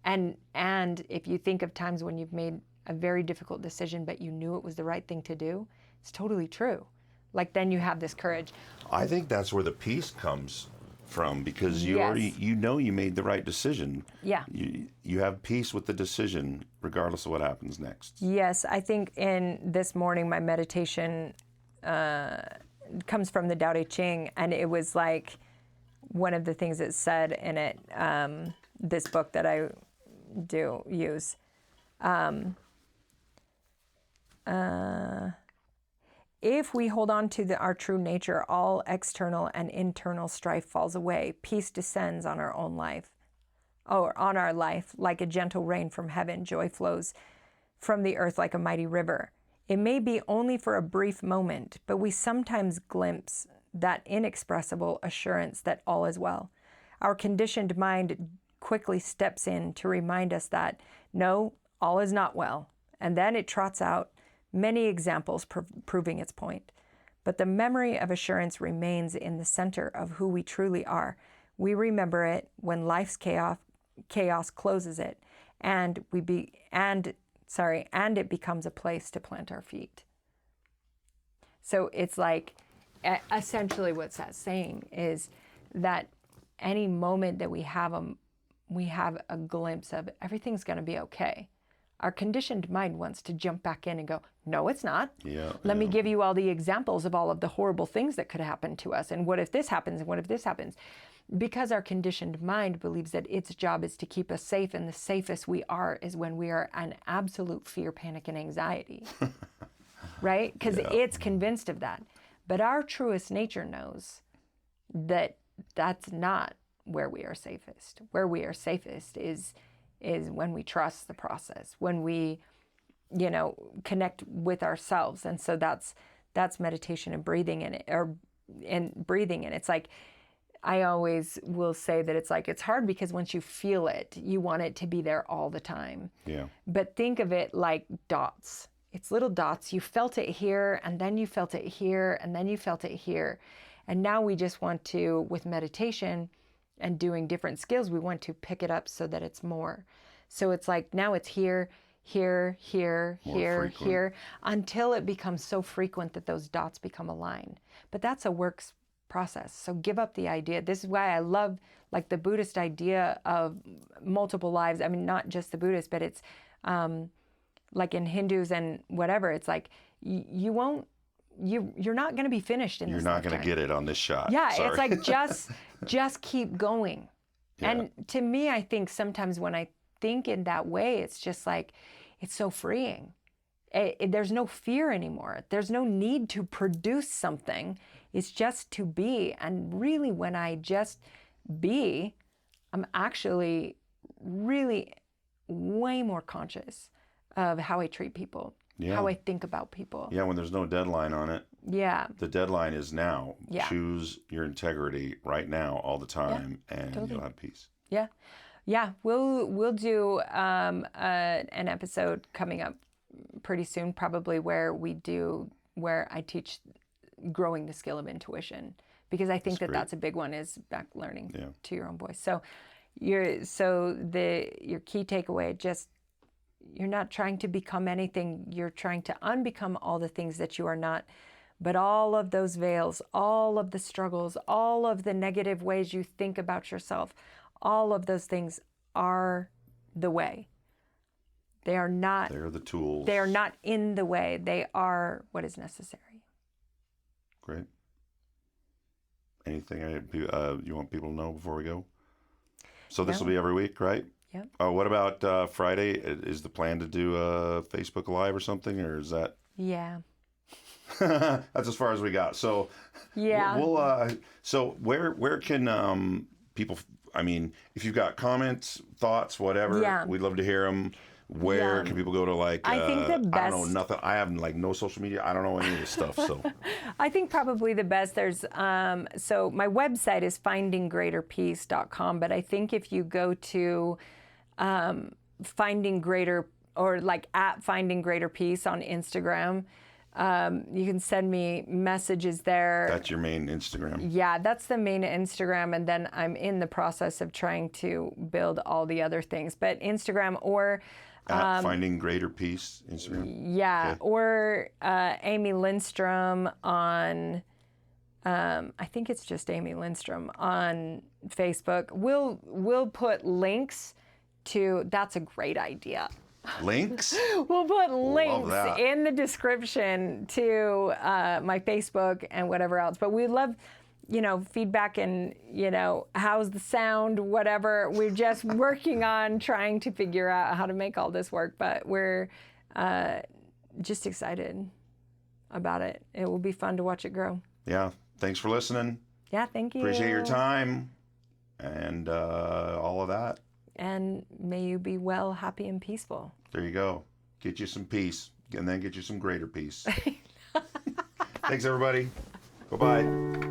And if you think of times when you've made a very difficult decision, but you knew it was the right thing to do, it's totally true. Like then you have this courage. I think that's where the peace comes from, because you already, you know, you made the right decision. Yeah. You have peace with the decision regardless of what happens next. Yes, I think in this morning my meditation comes from the Tao Te Ching, and it was like one of the things it said in it, this book that I do use. If we hold on to our true nature, all external and internal strife falls away. Peace descends on our own life, or on our life, like a gentle rain from heaven. Joy flows from the earth like a mighty river. It may be only for a brief moment, but we sometimes glimpse that inexpressible assurance that all is well. Our conditioned mind quickly steps in to remind us that, no, all is not well. And then it trots out many examples proving its point. But the memory of assurance remains in the center of who we truly are. We remember it when life's chaos closes it, and it becomes a place to plant our feet. So it's like, essentially what that's saying is that any moment that we have a glimpse of everything's going to be okay, our conditioned mind wants to jump back in and go, no, it's not. Let me give you all the examples of all of the horrible things that could happen to us. And what if this happens? And what if this happens? Because our conditioned mind believes that its job is to keep us safe, and the safest we are is when we are in absolute fear, panic, and anxiety, right? Because it's convinced of that. But our truest nature knows that that's not where we are safest. Where we are safest is when we trust the process, when we, connect with ourselves. And so that's meditation and breathing in it, and breathing in. It's like, I always will say that it's like, it's hard because once you feel it, you want it to be there all the time. Yeah. But think of it like dots. It's little dots. You felt it here, and then you felt it here, and then you felt it here. And now we just want to, with meditation and doing different skills, we want to pick it up so that it's more. So it's like, now it's here, here, here, More here, frequent. here, until it becomes so frequent that those dots become aligned. But that's a works process. So give up the idea. This is why I love like the Buddhist idea of multiple lives. I mean, not just the Buddhist, but it's like in Hindus and whatever. It's like you're not going to be finished in this lifetime. You're not going to get it on this shot. Yeah, Sorry. it's like just keep going. Yeah. And to me, I think sometimes when I think in that way, it's just like, it's so freeing. There's no fear anymore. There's no need to produce something. It's just to be. And really, when I just be, I'm actually really way more conscious of how I treat people, how I think about people. Yeah, when there's no deadline on it. Yeah. The deadline is now. Yeah. Choose your integrity right now, all the time, and totally. you'll have peace. Yeah. Yeah. We'll do an episode coming up pretty soon, probably where I teach growing the skill of intuition, because I think that's a big one, is back learning to your own voice. So your key takeaway, just, you're not trying to become anything. You're trying to unbecome all the things that you are not. But all of those veils, all of the struggles, all of the negative ways you think about yourself, all of those things are the way. They are not. They're the tools. They are not in the way. They are what is necessary. Great. Anything you want people to know before we go? So this will be every week, right? Yep. Oh, what about Friday? Is the plan to do a Facebook Live or something, or is that? Yeah. That's as far as we got. So yeah. We'll so where can people? I mean, if you've got comments, thoughts, whatever, Yeah. we'd love to hear them. Where Yeah. can people go to, like, I think the I don't know, best- nothing. I have, like, no social media. I don't know any of this stuff, so. I think probably the best, there's, so my website is findinggreaterpeace.com, but I think if you go to Finding Greater, or like at Finding Greater Peace on Instagram, you can send me messages there. That's your main Instagram. Yeah, that's the main Instagram, and then I'm in the process of trying to build all the other things. But Instagram or At Finding Greater Peace, Instagram. yeah, Okay. or Amy Lindstrom on, I think it's just Amy Lindstrom on Facebook. We'll put links to, that's a great idea. Links? We'll put links that. in the description to my Facebook and whatever else. But we love, feedback and, how's the sound, whatever. We're just working on trying to figure out how to make all this work. But we're just excited about it. It will be fun to watch it grow. Yeah. Thanks for listening. Yeah, thank you. Appreciate your time and all of that. And may you be well, happy, and peaceful. There you go. Get you some peace, and then get you some greater peace. Thanks, everybody. Bye-bye.